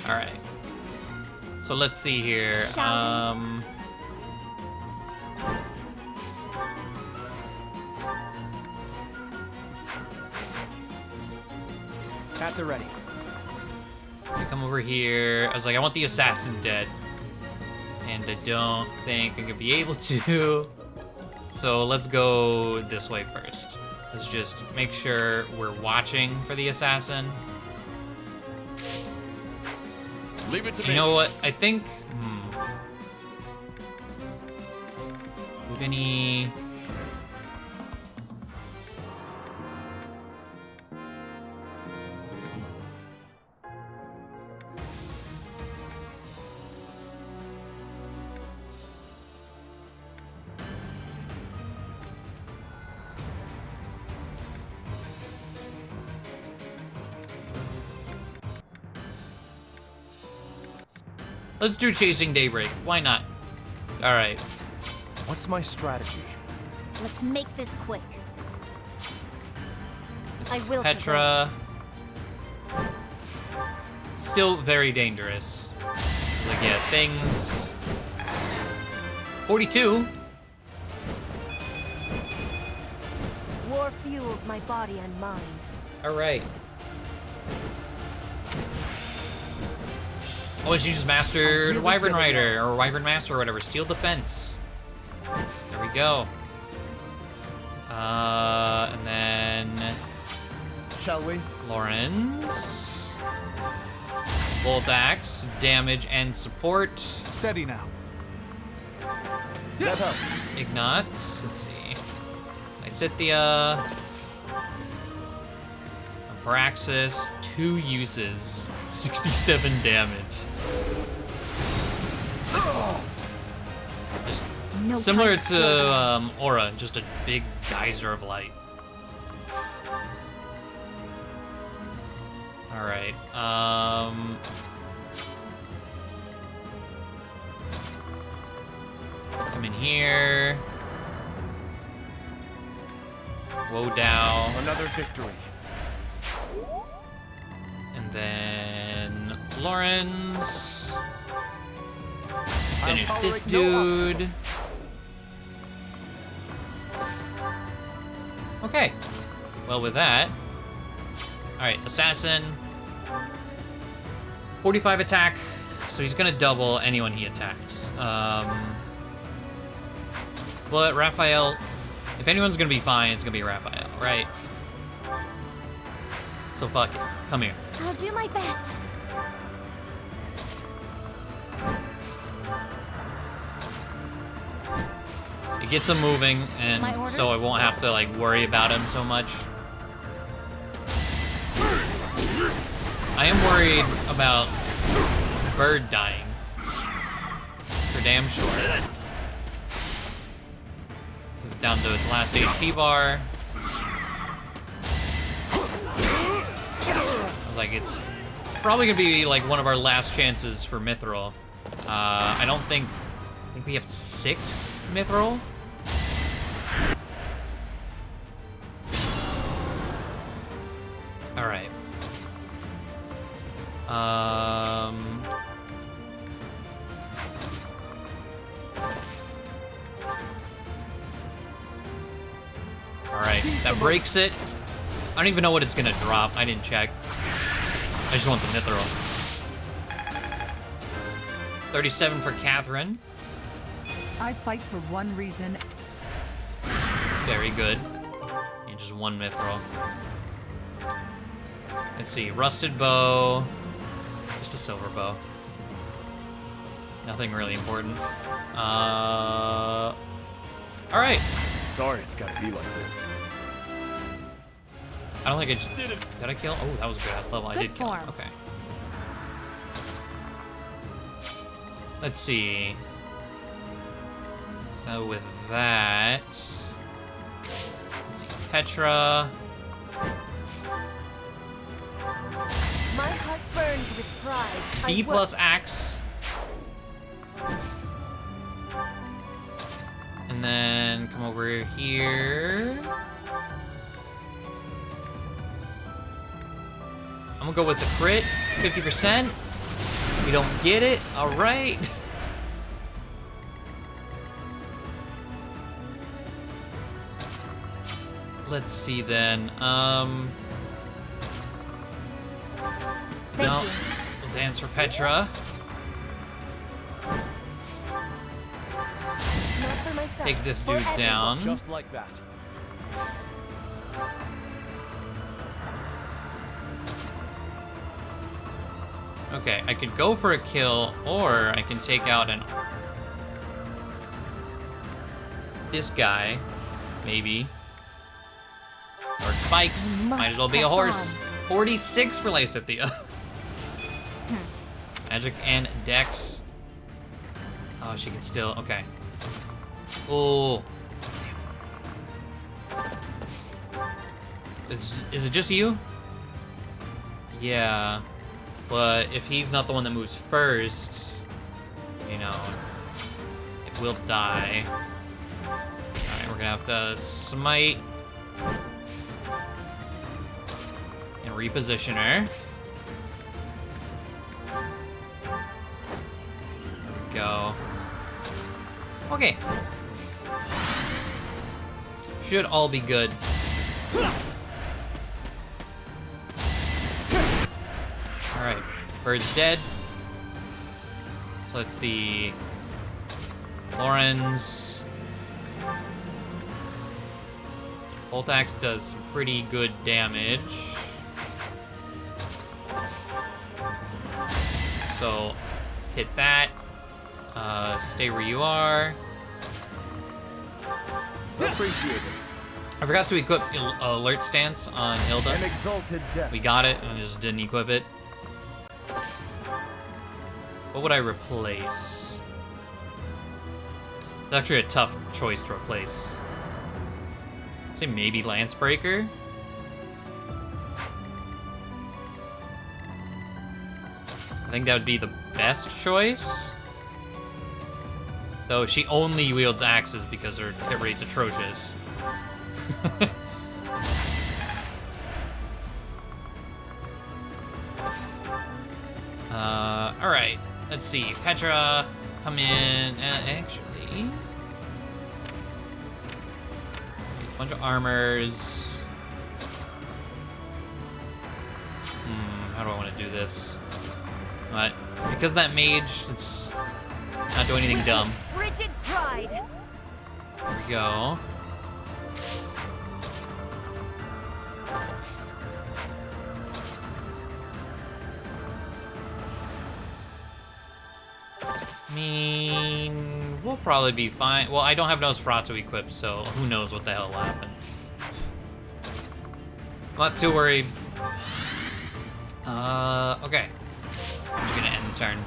All right. So let's see here. At the ready. I come over here. I was like, I want the assassin dead. And I don't think I'm gonna be able to. So let's go this way first. Let's just make sure we're watching for the assassin. Leave it to me. You know what? I think. Do we have any? Let's do Chasing Daybreak. Why not? All right. What's my strategy? Let's make this quick. I It's will. Petra. Still very dangerous. Like, yeah, things. 42. War fuels my body and mind. All right. Oh, and she just mastered Wyvern Rider, or Wyvern Master, or whatever. Seal Defense. There we go. And then... Shall we? Lawrence. Bolt Axe, damage and support. Steady now. That helps. Ignots, let's see. Lysithea. Abraxas, 2 uses, 67 damage. Just No similar time to slow to Aura, just a big geyser of light. All right. Come in here. Wodow. Another victory. And then Lawrence. Finish this dude. Okay. Well, with that. Alright, Assassin. 45 attack. So he's gonna double anyone he attacks. But Raphael, if anyone's gonna be fine, it's gonna be Raphael, right? So fuck it. Come here. I'll do my best. It gets him moving, and My orders? so I won't have to like worry about him so much. I am worried about Bird dying. For damn sure. It's down to its last HP bar. I was like, it's probably gonna be like one of our last chances for Mithril. I think we have 6 Mithril. All right. All right, that breaks it. I don't even know what it's gonna drop. I didn't check. I just want the Mithril. 37 for Catherine. I fight for one reason. Very good. And just one mithril. Let's see, rusted bow. Just a silver bow. Nothing really important. All right. Sorry, it's gotta be like this. I don't think I just did it. Did I kill? Oh, that was a good ass level. I did kill him. Okay. Let's see. So with that, let's see, Petra. My heart burns with pride. B plus axe. And then come over here. I'm gonna go with the crit, 50%. We don't get it, all right. Let's see then, no, we'll dance for Petra. Not for myself. Take this For dude everyone. down. Just like that. Okay, I could go for a kill, or I can take out this guy, maybe. Or spikes. Might as well be a horse. 46 for Lysithea. Magic and Dex. Oh, she can still. Okay. Oh. Is it just you? Yeah. But if he's not the one that moves first, you know, it will die. Alright, we're gonna have to smite and reposition her. There we go. Okay. Should all be good. Alright, bird's dead. So let's see. Lauren's Bolt Axe does some pretty good damage. So let's hit that. Stay where you are. Appreciate it. I forgot to equip alert stance on Hilda. An exalted death. We got it, and I just didn't equip it. What would I replace? It's actually a tough choice to replace. I'd say maybe Lancebreaker. I think that would be the best choice. Though she only wields axes because her hit rate's atrocious. Alright. Let's see. Petra, come in. Actually, a bunch of armors. How do I want to do this? But because that mage, let's not do anything dumb. Frigid pride. There we go. I mean, we'll probably be fine. Well, I don't have Nosferatu equipped, so who knows what the hell will happen. Not too worried. Okay. I'm just gonna end the turn.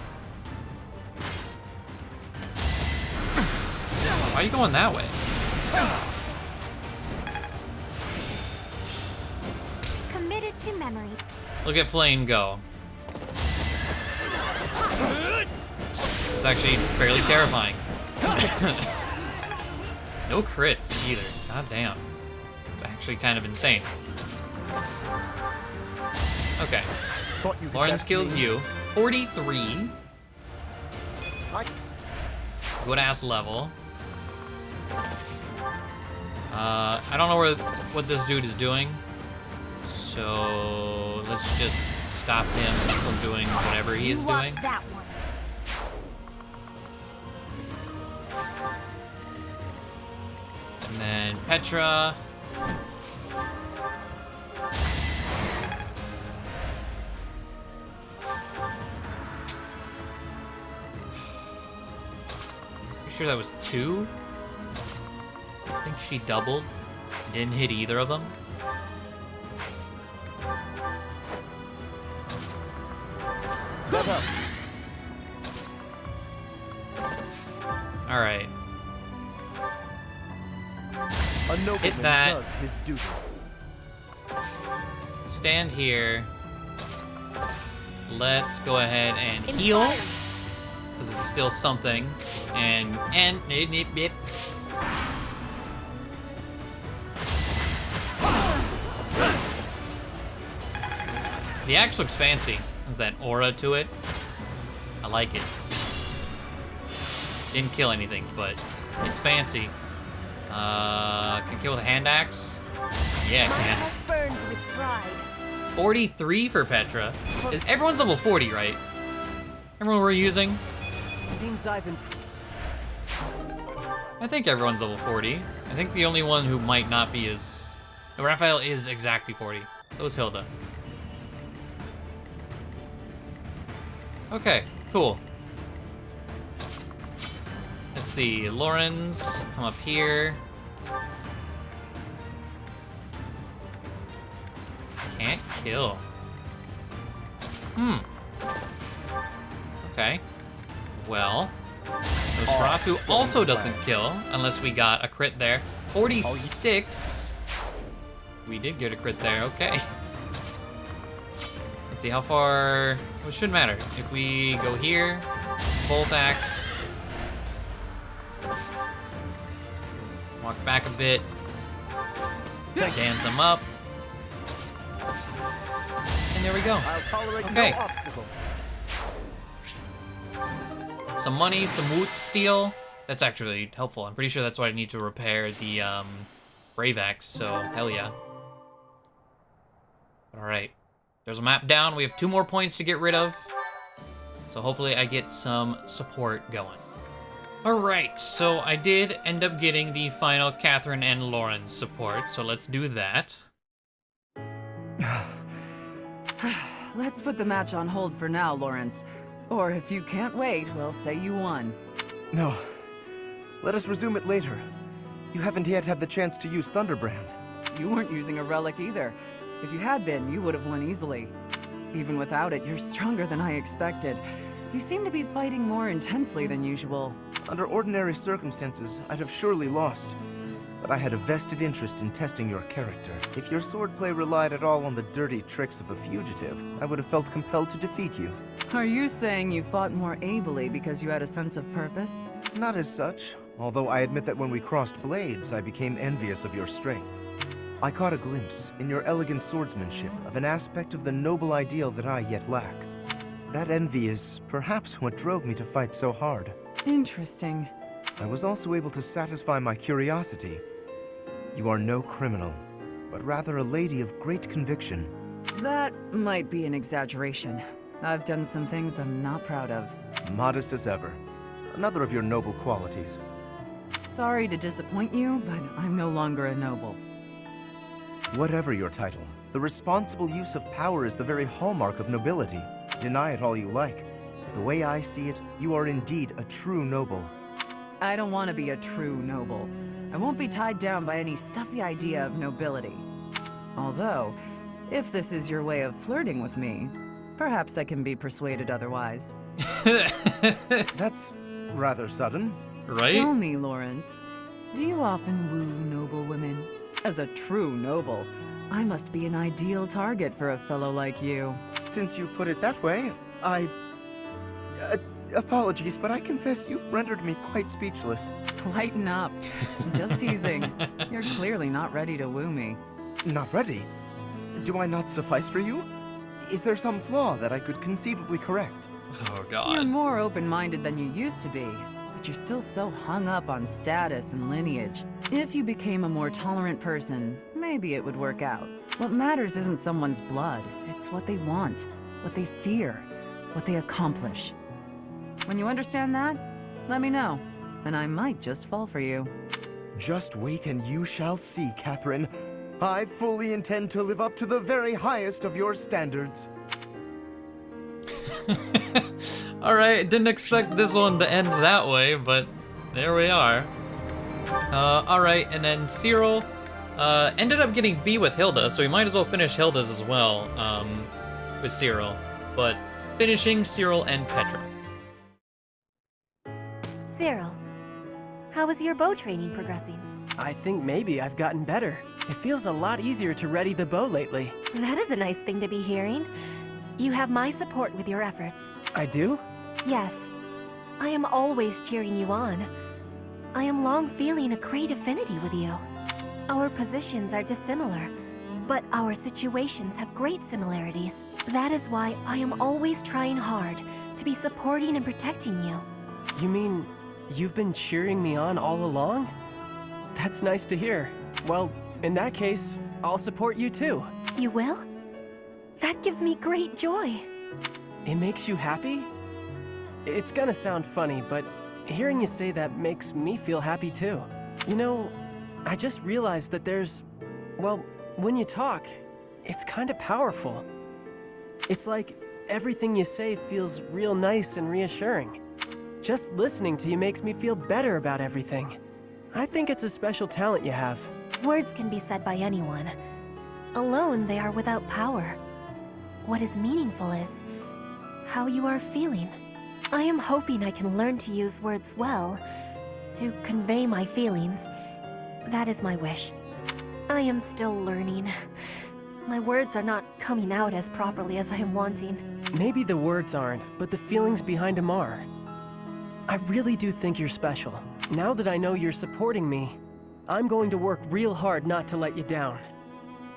Why are you going that way? Committed to memory. Look at Flame go. It's actually fairly terrifying. No crits either. God damn. It's actually kind of insane. Okay. Lauren kills you. 43. Good ass level. I don't know what this dude is doing. So let's just stop him from doing whatever he is doing. That one. Petra. You sure that was 2? I think she doubled. Didn't hit either of them. That helps. All right. A nobleman Hit that. does his duty. Stand here. Let's go ahead and heal, because it's still something. And the axe looks fancy. Has that aura to it. I like it. Didn't kill anything, but it's fancy. Can kill with a hand axe? Yeah, can. Burns with pride. 43 for Petra. Everyone's level 40, right? Everyone we're using? Seems I've improved. I think everyone's level 40. I think the only one who might not be is... No, Raphael is exactly 40. So is Hilda. Okay, cool. Let's see, Lauren's, come up here. Can't kill. Okay. Well, Nosferatu also doesn't kill unless we got a crit there. 46. We did get a crit there, okay. Let's see how far, well, it shouldn't matter. If we go here, bolt axe. Walk back a bit. Dance him up. And there we go. I'll tolerate Okay. no obstacle. Some money, some woot steel. That's actually helpful. I'm pretty sure that's what I need to repair the Brave Axe, so hell yeah. Alright. There's a map down. We have 2 more points to get rid of. So hopefully I get some support going. Alright, so I did end up getting the final Catherine and Lauren support, so let's do that. Let's put the match on hold for now, Lawrence. Or if you can't wait, we'll say you won. No. Let us resume it later. You haven't yet had the chance to use Thunderbrand. You weren't using a relic either. If you had been, you would have won easily. Even without it, you're stronger than I expected. You seem to be fighting more intensely than usual. Under ordinary circumstances, I'd have surely lost. But I had a vested interest in testing your character. If your swordplay relied at all on the dirty tricks of a fugitive, I would have felt compelled to defeat you. Are you saying you fought more ably because you had a sense of purpose? Not as such, although I admit that when we crossed blades, I became envious of your strength. I caught a glimpse, in your elegant swordsmanship, of an aspect of the noble ideal that I yet lack. That envy is perhaps what drove me to fight so hard. Interesting. I was also able to satisfy my curiosity. You are no criminal, but rather a lady of great conviction. That might be an exaggeration. I've done some things I'm not proud of. Modest as ever. Another of your noble qualities. Sorry to disappoint you, but I'm no longer a noble. Whatever your title, the responsible use of power is the very hallmark of nobility. Deny it all you like, but the way I see it, you are indeed a true noble. I don't want to be a true noble. I won't be tied down by any stuffy idea of nobility. Although, if this is your way of flirting with me, perhaps I can be persuaded otherwise. That's rather sudden. Right? Tell me, Lawrence, do you often woo noble women? As a true noble, I must be an ideal target for a fellow like you. Since you put it that way, apologies, but I confess you've rendered me quite speechless. Lighten up. Just teasing. You're clearly not ready to woo me. Not ready? Do I not suffice for you? Is there some flaw that I could conceivably correct? Oh, God. You're more open-minded than you used to be, but you're still so hung up on status and lineage. If you became a more tolerant person, maybe it would work out. What matters isn't someone's blood, it's what they want, what they fear, what they accomplish. When you understand that, let me know, and I might just fall for you. Just wait and you shall see, Catherine. I fully intend to live up to the very highest of your standards. Alright, didn't expect this one to end that way, but there we are. Alright, and then Cyril ended up getting B with Hilda, so we might as well finish Hilda's as well, with Cyril. But finishing Cyril and Petra. Cyril, how is your bow training progressing? I think maybe I've gotten better. It feels a lot easier to ready the bow lately. That is a nice thing to be hearing. You have my support with your efforts. I do? Yes. I am always cheering you on. I am long feeling a great affinity with you. Our positions are dissimilar, but our situations have great similarities. That is why I am always trying hard to be supporting and protecting you. You mean you've been cheering me on all along? That's nice to hear. Well, in that case, I'll support you too. You will? That gives me great joy. It makes you happy? It's gonna sound funny, but hearing you say that makes me feel happy too. You know, I just realized that well, when you talk, it's kinda powerful. It's like everything you say feels real nice and reassuring. Just listening to you makes me feel better about everything. I think it's a special talent you have. Words can be said by anyone. Alone, they are without power. What is meaningful is how you are feeling. I am hoping I can learn to use words well, to convey my feelings. That is my wish. I am still learning. My words are not coming out as properly as I am wanting. Maybe the words aren't, but the feelings behind them are. I really do think you're special. Now that I know you're supporting me, I'm going to work real hard not to let you down.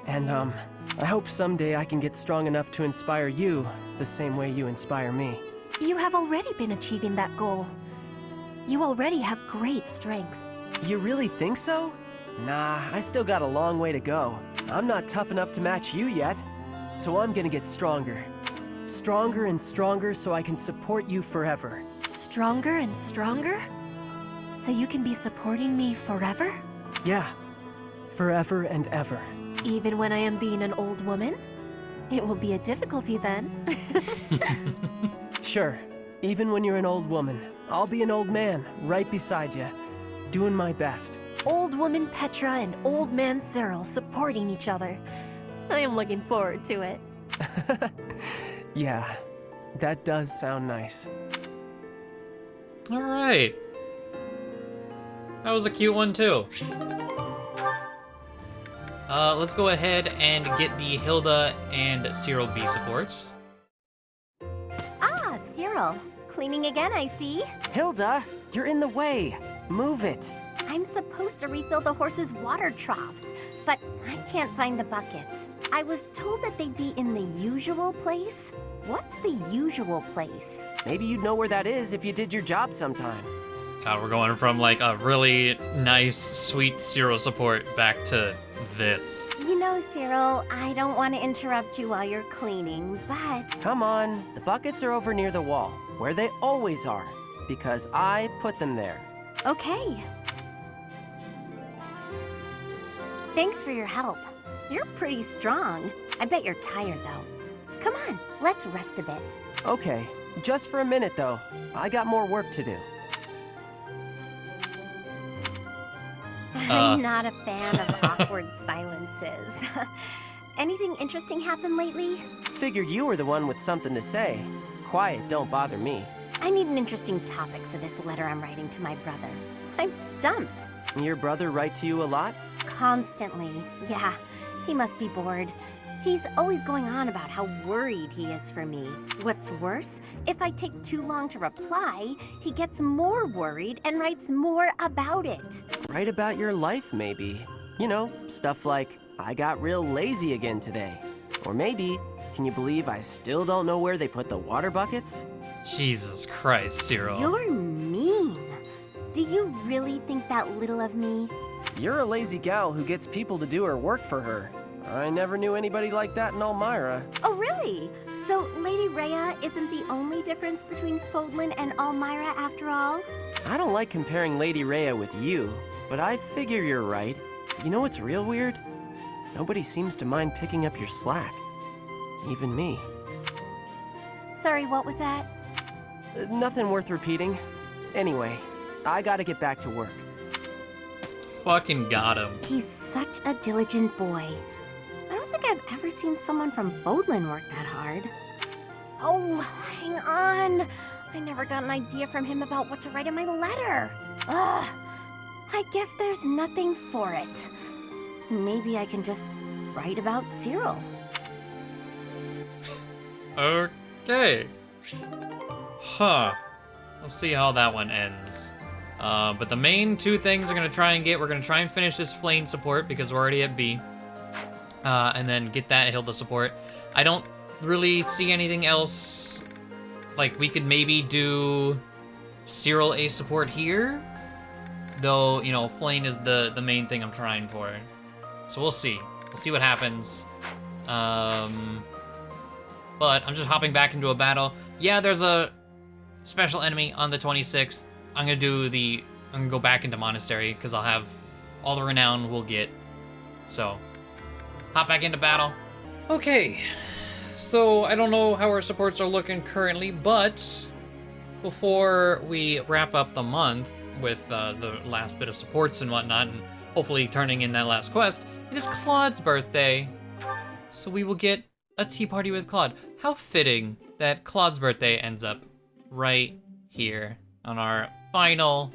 And, I hope someday I can get strong enough to inspire you the same way you inspire me. You have already been achieving that goal. You already have great strength. You really think so? Nah, I still got a long way to go. I'm not tough enough to match you yet, so I'm gonna get stronger. Stronger and stronger so I can support you forever. Stronger and stronger? So you can be supporting me forever? Yeah, forever and ever. Even when I am being an old woman? It will be a difficulty then. Sure, even when you're an old woman, I'll be an old man right beside you, doing my best. Old woman Petra and old man Cyril supporting each other. I am looking forward to it. Yeah, that does sound nice. Alright. That was a cute one too. Let's go ahead and get the Hilda and Cyril B supports. Ah, Cyril. Cleaning again, I see. Hilda, you're in the way. Move it. I'm supposed to refill the horses' water troughs, but I can't find the buckets. I was told that they'd be in the usual place. What's the usual place? Maybe you'd know where that is if you did your job sometime. God, we're going from like a really nice, sweet Cyril support back to this. You know, Cyril, I don't want to interrupt you while you're cleaning, but... Come on, the buckets are over near the wall, where they always are, because I put them there. Okay. Thanks for your help. You're pretty strong. I bet you're tired, though. Come on, let's rest a bit. Okay, just for a minute, though. I got more work to do. I'm not a fan of awkward silences. Anything interesting happen lately? Figured you were the one with something to say. Quiet don't bother me. I need an interesting topic for this letter I'm writing to my brother. I'm stumped. Your brother write to you a lot? Constantly, yeah. He must be bored. He's always going on about how worried he is for me. What's worse, if I take too long to reply, he gets more worried and writes more about it. Write about your life, maybe. You know, stuff like, I got real lazy again today. Or maybe, can you believe I still don't know where they put the water buckets? Jesus Christ, Cyril. You're mean. Do you really think that little of me? You're a lazy gal who gets people to do her work for her. I never knew anybody like that in Elmira. Oh, really? So Lady Rhea isn't the only difference between Fódlan and Elmira after all? I don't like comparing Lady Rhea with you. but I figure you're right. You know what's real weird? Nobody seems to mind picking up your slack. Even me. Sorry, what was that? Nothing worth repeating. Anyway, I gotta get back to work. Fucking got him. He's such a diligent boy. I don't think I've ever seen someone from Fódlan work that hard. Oh, hang on. I never got an idea from him about what to write in my letter. Ugh. I guess there's nothing for it. Maybe I can just write about Cyril. Okay. Huh. We'll see how that one ends. But the main two things we're gonna try and finish this Flame support because we're already at B. And then get that Hilda support. I don't really see anything else. Like, we could maybe do Cyril A support here. Though, you know, Flame is the main thing I'm trying for. So we'll see. We'll see what happens. But I'm just hopping back into a battle. Yeah, there's a special enemy on the 26th. I'm gonna go back into Monastery because I'll have all the renown we'll get. So, hop back into battle. Okay, so I don't know how our supports are looking currently, but before we wrap up the month with the last bit of supports and whatnot, and hopefully turning in that last quest, it is Claude's birthday. So we will get a tea party with Claude. How fitting that Claude's birthday ends up right here on our final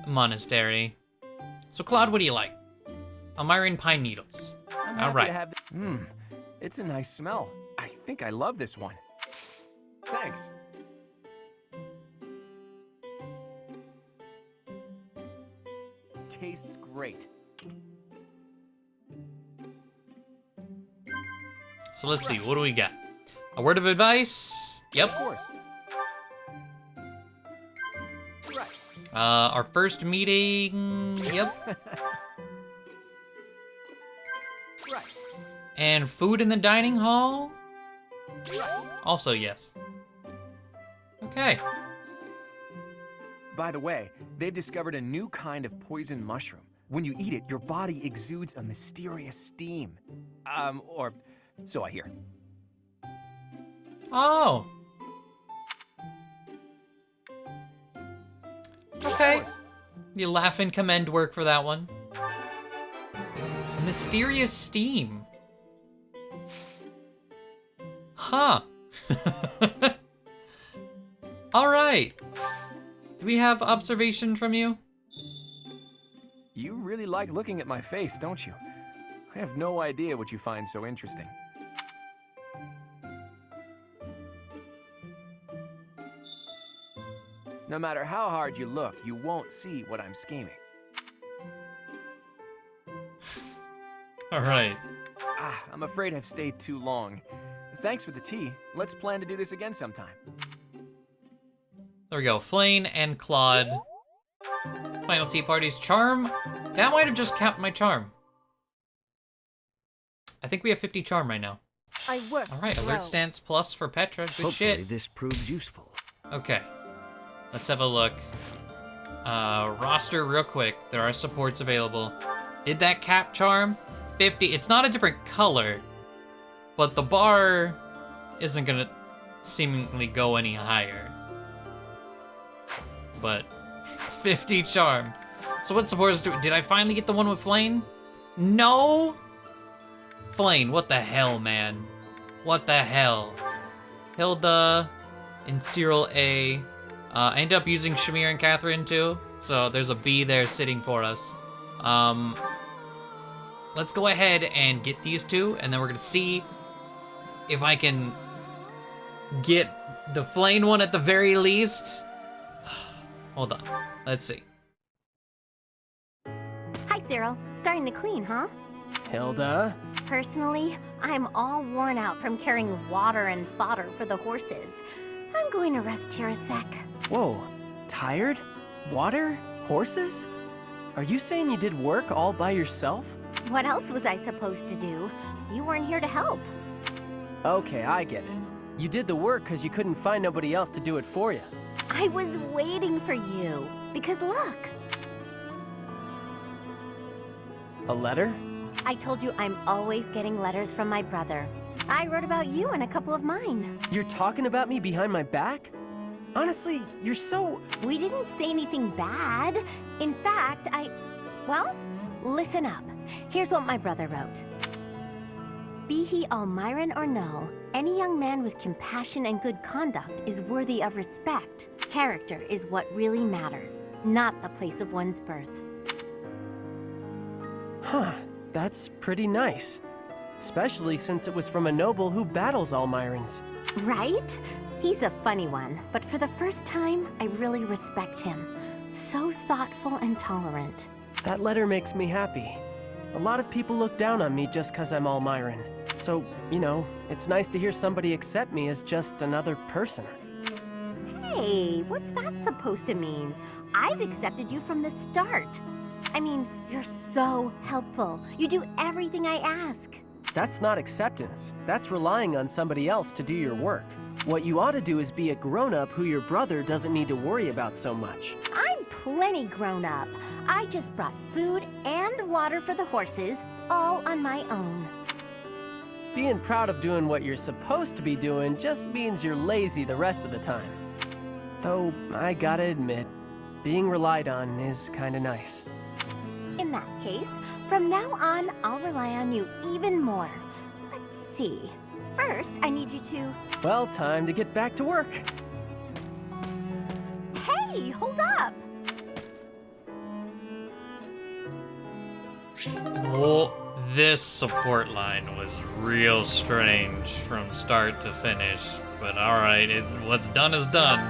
monastery. So Claude, what do you like? Almyran pine needles. All right. It's a nice smell. I think I love this one. Thanks. Tastes great. So let's see, what do we got? A word of advice? Yep. Of course. Our first meeting? Yep. And food in the dining hall? Also yes. Okay. By the way, they've discovered a new kind of poison mushroom. When you eat it, your body exudes a mysterious steam. Or so I hear. Oh. Okay. You laugh and commend work for that one. Mysterious steam. Huh. All right. Do we have observation from you? You really like looking at my face, don't you? I have no idea what you find so interesting. No matter how hard you look, you won't see what I'm scheming. All right. I'm afraid I've stayed too long. Thanks for the tea. Let's plan to do this again sometime. There we go. Flame and Claude. Final tea parties. Charm. That might have just capped my charm. I think we have 50 charm right now. I worked. All right. Alert stance plus for Petra. Good Hopefully shit. this proves useful. Okay. Let's have a look. Roster real quick. There are supports available. Did that cap charm? 50. It's not a different color, but the bar isn't gonna seemingly go any higher. But 50 charm. So what supports do? Did I finally get the one with Flame? No. Flame, what the hell, man? What the hell? Hilda and Cyril A. I ended up using Shamir and Catherine too, so there's a B there sitting for us. Let's go ahead and get these two, and then we're gonna see if I can get the Flame one at the very least. Hold on, let's see. Hi, Cyril. Starting to clean, huh? Hilda? Personally, I'm all worn out from carrying water and fodder for the horses. I'm going to rest here a sec. Whoa, tired? Water? Horses? Are you saying you did work all by yourself? What else was I supposed to do? You weren't here to help. Okay, I get it. You did the work because you couldn't find nobody else to do it for you. I was waiting for you. Because look, A letter? I told you I'm always getting letters from my brother. I wrote about you in a couple of mine. You're talking about me behind my back? Honestly, you're so... We didn't say anything bad. In fact, well, listen up. Here's what my brother wrote. Be he Almiran or no, any young man with compassion and good conduct is worthy of respect. Character is what really matters, not the place of one's birth. Huh, that's pretty nice. Especially since it was from a noble who battles Almirans. Right? He's a funny one, but for the first time, I really respect him. So thoughtful and tolerant. That letter makes me happy. A lot of people look down on me just because I'm Almiran. So, you know, it's nice to hear somebody accept me as just another person. Hey, what's that supposed to mean? I've accepted you from the start. I mean, you're so helpful. You do everything I ask. That's not acceptance. That's relying on somebody else to do your work. What you ought to do is be a grown-up who your brother doesn't need to worry about so much. I'm plenty grown up. I just brought food and water for the horses, all on my own. Being proud of doing what you're supposed to be doing just means you're lazy the rest of the time. Though, I gotta admit, being relied on is kinda nice. In that case, from now on, I'll rely on you even more. Let's see. First, I need you to... Well, time to get back to work. Hey, hold up! Well, this support line was real strange from start to finish. But alright, what's done is done.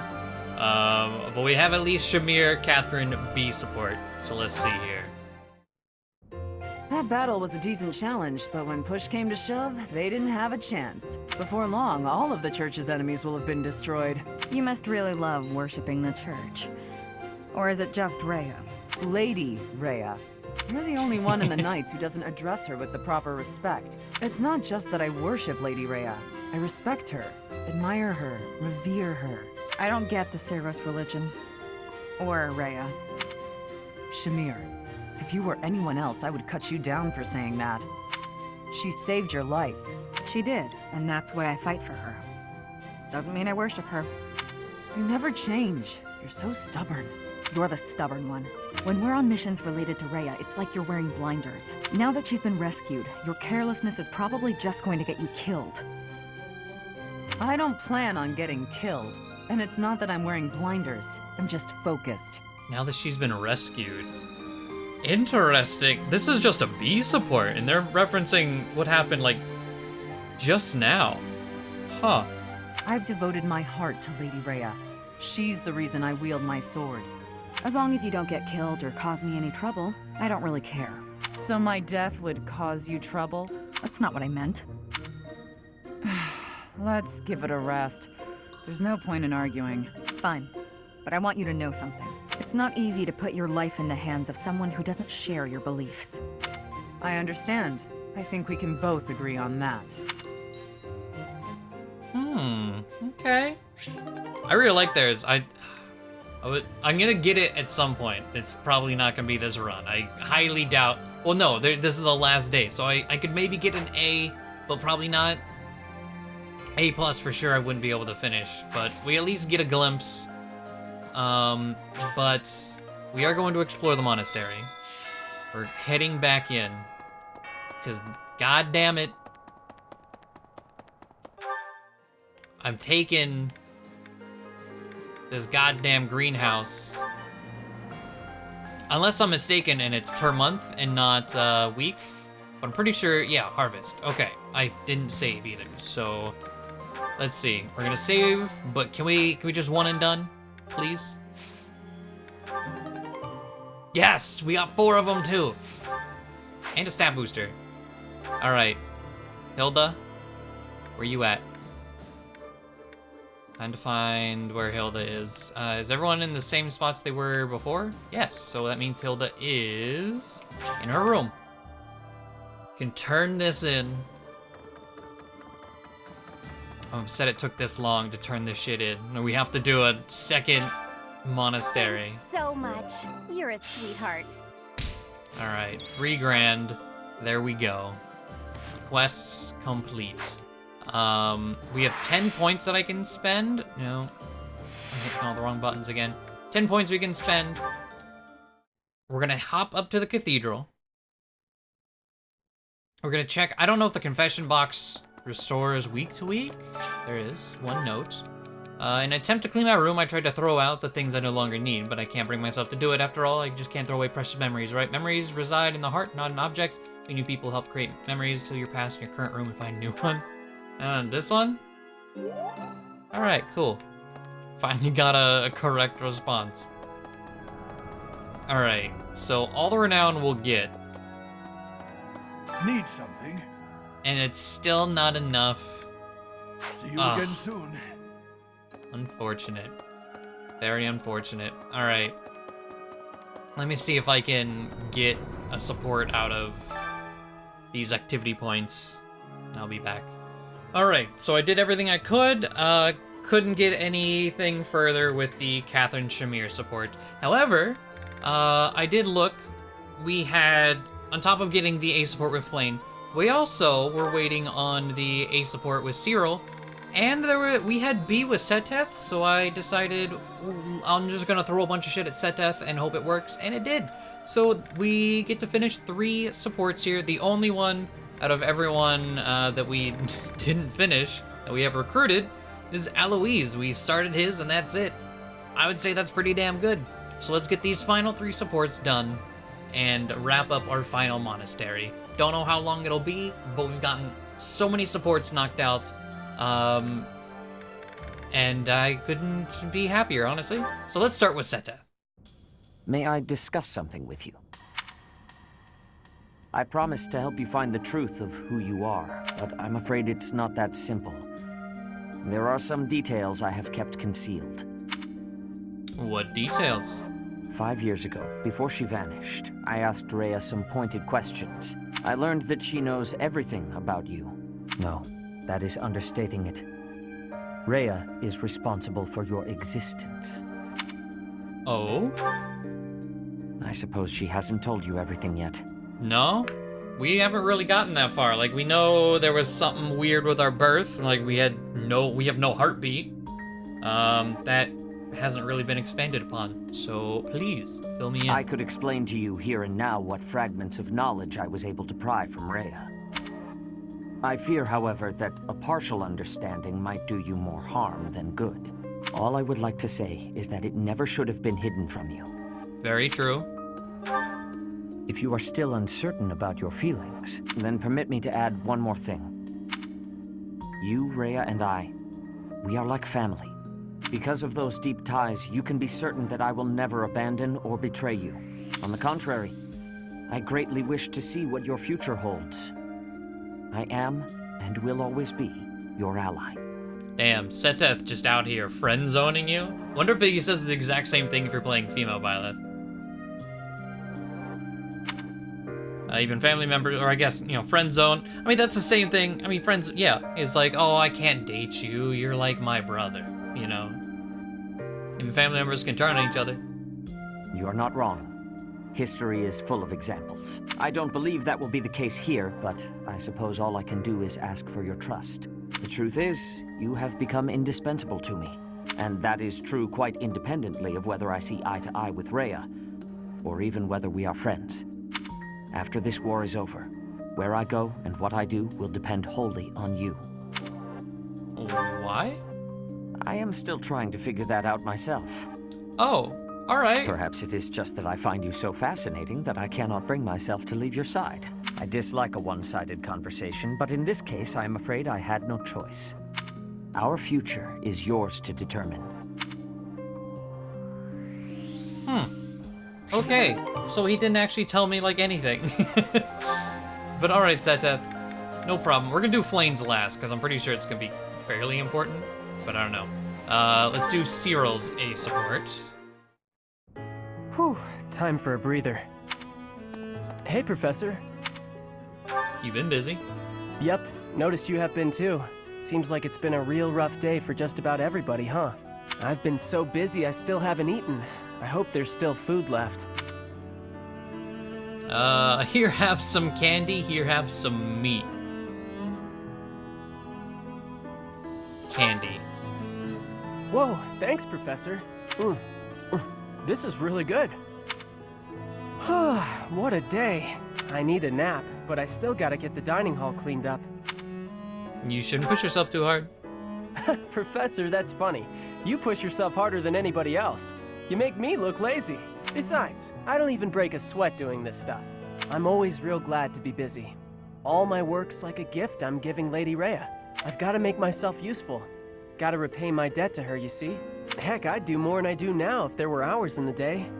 But we have at least Shamir, Catherine, B support. So let's see here. That battle was a decent challenge, but when push came to shove, they didn't have a chance. Before long, all of the church's enemies will have been destroyed. You must really love worshipping the church. Or is it just Rhea? Lady Rhea. You're the only one in the Knights who doesn't address her with the proper respect. It's not just that I worship Lady Rhea. I respect her, admire her, revere her. I don't get the Seros religion. Or Rhea. Shamir, if you were anyone else, I would cut you down for saying that. She saved your life. She did, and that's why I fight for her. Doesn't mean I worship her. You never change. You're so stubborn. You're the stubborn one. When we're on missions related to Rhea, it's like you're wearing blinders. Now that she's been rescued, your carelessness is probably just going to get you killed. I don't plan on getting killed. And it's not that I'm wearing blinders. I'm just focused. Now that she's been rescued. Interesting. This is just a B support, and they're referencing what happened, like, just now. Huh. I've devoted my heart to Lady Rhea. She's the reason I wield my sword. As long as you don't get killed or cause me any trouble, I don't really care. So my death would cause you trouble? That's not what I meant. Let's give it a rest. There's no point in arguing. Fine. But I want you to know something. It's not easy to put your life in the hands of someone who doesn't share your beliefs. I understand. I think we can both agree on that. Okay. I really like theirs. I'm gonna get it at some point. It's probably not gonna be this run. I highly doubt. Well, no, this is the last day, so I could maybe get an A, but probably not. A+ for sure I wouldn't be able to finish, but we at least get a glimpse. But we are going to explore the monastery. We're heading back in, because god damn it, I'm taking this goddamn greenhouse. Unless I'm mistaken and it's per month and not week. But I'm pretty sure, yeah, harvest. Okay, I didn't save either, so let's see. We're gonna save, but can we just one and done, please? Yes, we got 4 of them too. And a stat booster. All right, Hilda, where you at? Trying to find where Hilda is. Is everyone in the same spots they were before? Yes, so that means Hilda is in her room. Can turn this in. I'm upset it took this long to turn this shit in. We have to do a second monastery. Thanks so much. You're a sweetheart. Alright, 3 grand. There we go. Quests complete. We have 10 points that I can spend. No. I'm hitting all the wrong buttons again. 10 points we can spend. We're gonna hop up to the cathedral. We're gonna check. I don't know if the confession box restores week to week. There is one note. In an attempt to clean my room, I tried to throw out the things I no longer need, but I can't bring myself to do it. After all, I just can't throw away precious memories, right? Memories reside in the heart, not in objects. Meeting new people help create memories, so you're past in your current room and find a new one. And this one? Alright, cool. Finally got a correct response. Alright, so all the renown we'll get. Need something? And it's still not enough. See you again soon. Unfortunate. Very unfortunate. Alright. Let me see if I can get a support out of these activity points. And I'll be back. Alright, so I did everything I could. Couldn't get anything further with the Catherine Shamir support. However, I did look. We had, on top of getting the A support with Flame, we also were waiting on the A support with Cyril. And we had B with Seteth, so I decided I'm just gonna throw a bunch of shit at Seteth and hope it works, and it did. So we get to finish 3 supports here. The only one out of everyone that we didn't finish, that we have recruited, is Eloise. We started his, and that's it. I would say that's pretty damn good. So let's get these final 3 supports done and wrap up our final monastery. Don't know how long it'll be, but we've gotten so many supports knocked out. And I couldn't be happier, honestly. So let's start with Seteth. May I discuss something with you? I promised to help you find the truth of who you are, but I'm afraid it's not that simple. There are some details I have kept concealed. What details? 5 years ago, before she vanished, I asked Rhea some pointed questions. I learned that she knows everything about you. No, that is understating it. Rhea is responsible for your existence. Oh? I suppose she hasn't told you everything yet. No? We haven't really gotten that far. Like, we know there was something weird with our birth. Like, we have no heartbeat. That hasn't really been expanded upon. So, please, fill me in. I could explain to you here and now what fragments of knowledge I was able to pry from Rhea. I fear, however, that a partial understanding might do you more harm than good. All I would like to say is that it never should have been hidden from you. Very true. If you are still uncertain about your feelings, then permit me to add one more thing. You, Rhea, and I, we are like family. Because of those deep ties, you can be certain that I will never abandon or betray you. On the contrary, I greatly wish to see what your future holds. I am, and will always be, your ally. Damn, Seteth just out here friend-zoning you? Wonder if he says the exact same thing if you're playing female Byleth. Even family members, or I guess, you know, friend zone. I mean, that's the same thing. I mean, friends, yeah. It's like, oh, I can't date you. You're like my brother, you know? Even family members can turn on each other. You are not wrong. History is full of examples. I don't believe that will be the case here, but I suppose all I can do is ask for your trust. The truth is, you have become indispensable to me. And that is true quite independently of whether I see eye to eye with Rhea, or even whether we are friends. After this war is over, where I go and what I do will depend wholly on you. Why? I am still trying to figure that out myself. Oh, all right. Perhaps it is just that I find you so fascinating that I cannot bring myself to leave your side. I dislike a one-sided conversation, but in this case, I am afraid I had no choice. Our future is yours to determine. Okay, so he didn't actually tell me, like, anything. But alright, Seteth. No problem. We're gonna do Flames last, because I'm pretty sure it's gonna be fairly important, but I don't know. Let's do Cyril's A support. Whew, time for a breather. Hey, Professor. You been busy? Yep, noticed you have been too. Seems like it's been a real rough day for just about everybody, huh? I've been so busy I still haven't eaten. I hope there's still food left. Here have some candy, here have some meat. Candy. Whoa, thanks, Professor. This is really good. What a day. I need a nap, but I still gotta get the dining hall cleaned up. You shouldn't push yourself too hard. Professor, that's funny. You push yourself harder than anybody else. You make me look lazy. Besides, I don't even break a sweat doing this stuff. I'm always real glad to be busy. All my work's like a gift I'm giving Lady Rhea. I've gotta make myself useful. Gotta repay my debt to her, you see? Heck, I'd do more than I do now if there were hours in the day.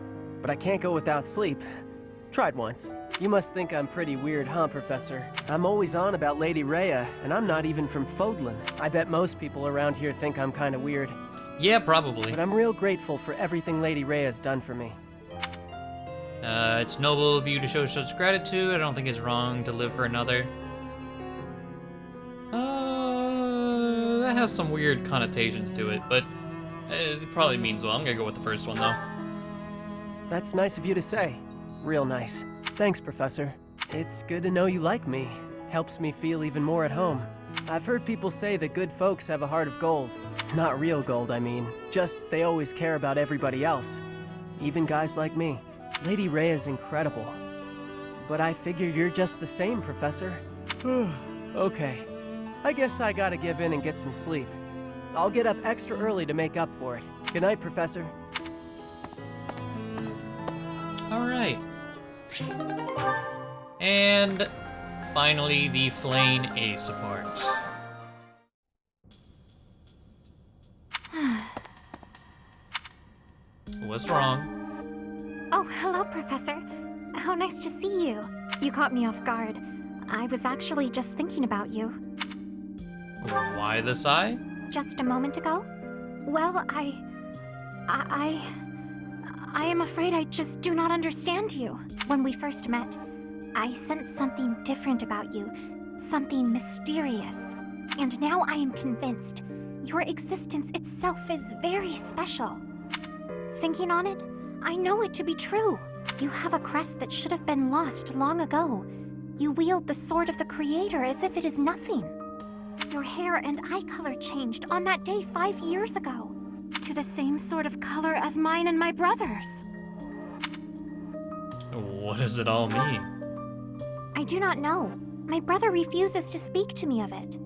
But I can't go without sleep. Tried once. You must think I'm pretty weird, huh, Professor? I'm always on about Lady Rhea, and I'm not even from Fódlan. I bet most people around here think I'm kinda weird. Yeah, probably. But I'm real grateful for everything Lady Rhea's done for me. It's noble of you to show such gratitude. I don't think it's wrong to live for another. That has some weird connotations to it, but it probably means well. I'm gonna go with the first one, though. That's nice of you to say. Real nice. Thanks, Professor. It's good to know you like me. Helps me feel even more at home. I've heard people say that good folks have a heart of gold. Not real gold, I mean. Just they always care about everybody else. Even guys like me. Lady Rhea's incredible. But I figure you're just the same, Professor. Okay. I guess I gotta give in and get some sleep. I'll get up extra early to make up for it. Good night, Professor. Alright. And finally, the Flane A support. What's wrong? Oh, hello, Professor. How nice to see you. You caught me off guard. I was actually just thinking about you. Why the sigh? Just a moment ago? Well, I am afraid I just do not understand you. When we first met, I sensed something different about you. Something mysterious. And now I am convinced your existence itself is very special. Thinking on it, I know it to be true. You have a crest that should have been lost long ago. You wield the sword of the Creator as if it is nothing. Your hair and eye color changed on that day 5 years ago, to the same sort of color as mine and my brother's. What does it all mean? I do not know. My brother refuses to speak to me of it.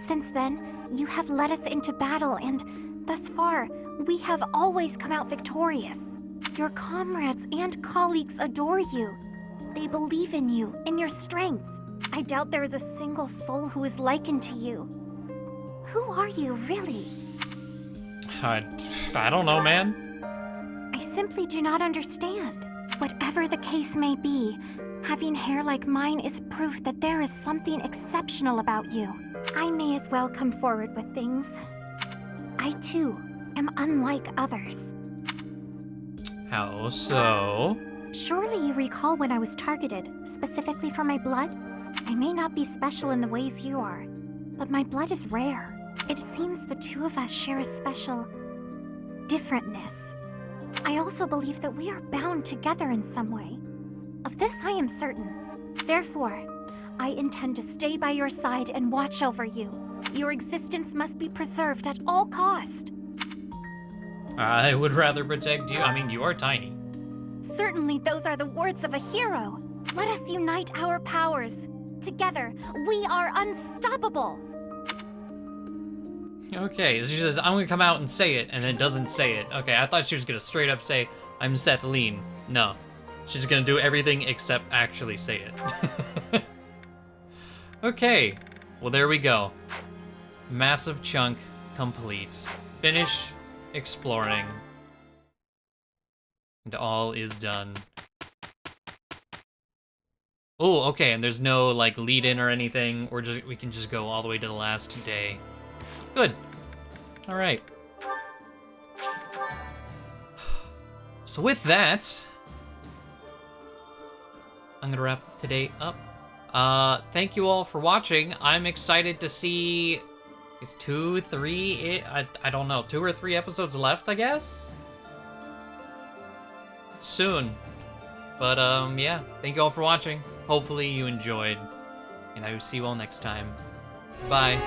Since then, you have led us into battle, and thus far, we have always come out victorious. Your comrades and colleagues adore you. They believe in you, in your strength. I doubt there is a single soul who is likened to you. Who are you, really? I don't know, man. I simply do not understand. Whatever the case may be, having hair like mine is proof that there is something exceptional about you. I may as well come forward with things. I, too, am unlike others. How so? Surely you recall when I was targeted, specifically for my blood? I may not be special in the ways you are, but my blood is rare. It seems the two of us share a special differentness. I also believe that we are bound together in some way. Of this I am certain. Therefore, I intend to stay by your side and watch over you. Your existence must be preserved at all cost. I would rather protect you. I mean, you are tiny. Certainly those are the words of a hero. Let us unite our powers. Together, we are unstoppable. Okay, so she says, I'm gonna come out and say it, and then doesn't say it. Okay, I thought she was gonna straight up say, I'm Sethlene. No. She's gonna do everything except actually say it. Okay, well there we go. Massive chunk complete. Finish exploring. And all is done. Oh, okay, and there's no like lead in or anything, or just we can just go all the way to the last day. Good. All right. So with that, I'm gonna wrap today up. Thank you all for watching. I'm excited to see. It's 2, 3. I don't know. 2 or 3 episodes left, I guess. Soon. But yeah, thank you all for watching. Hopefully you enjoyed, and I will see you all next time. Bye.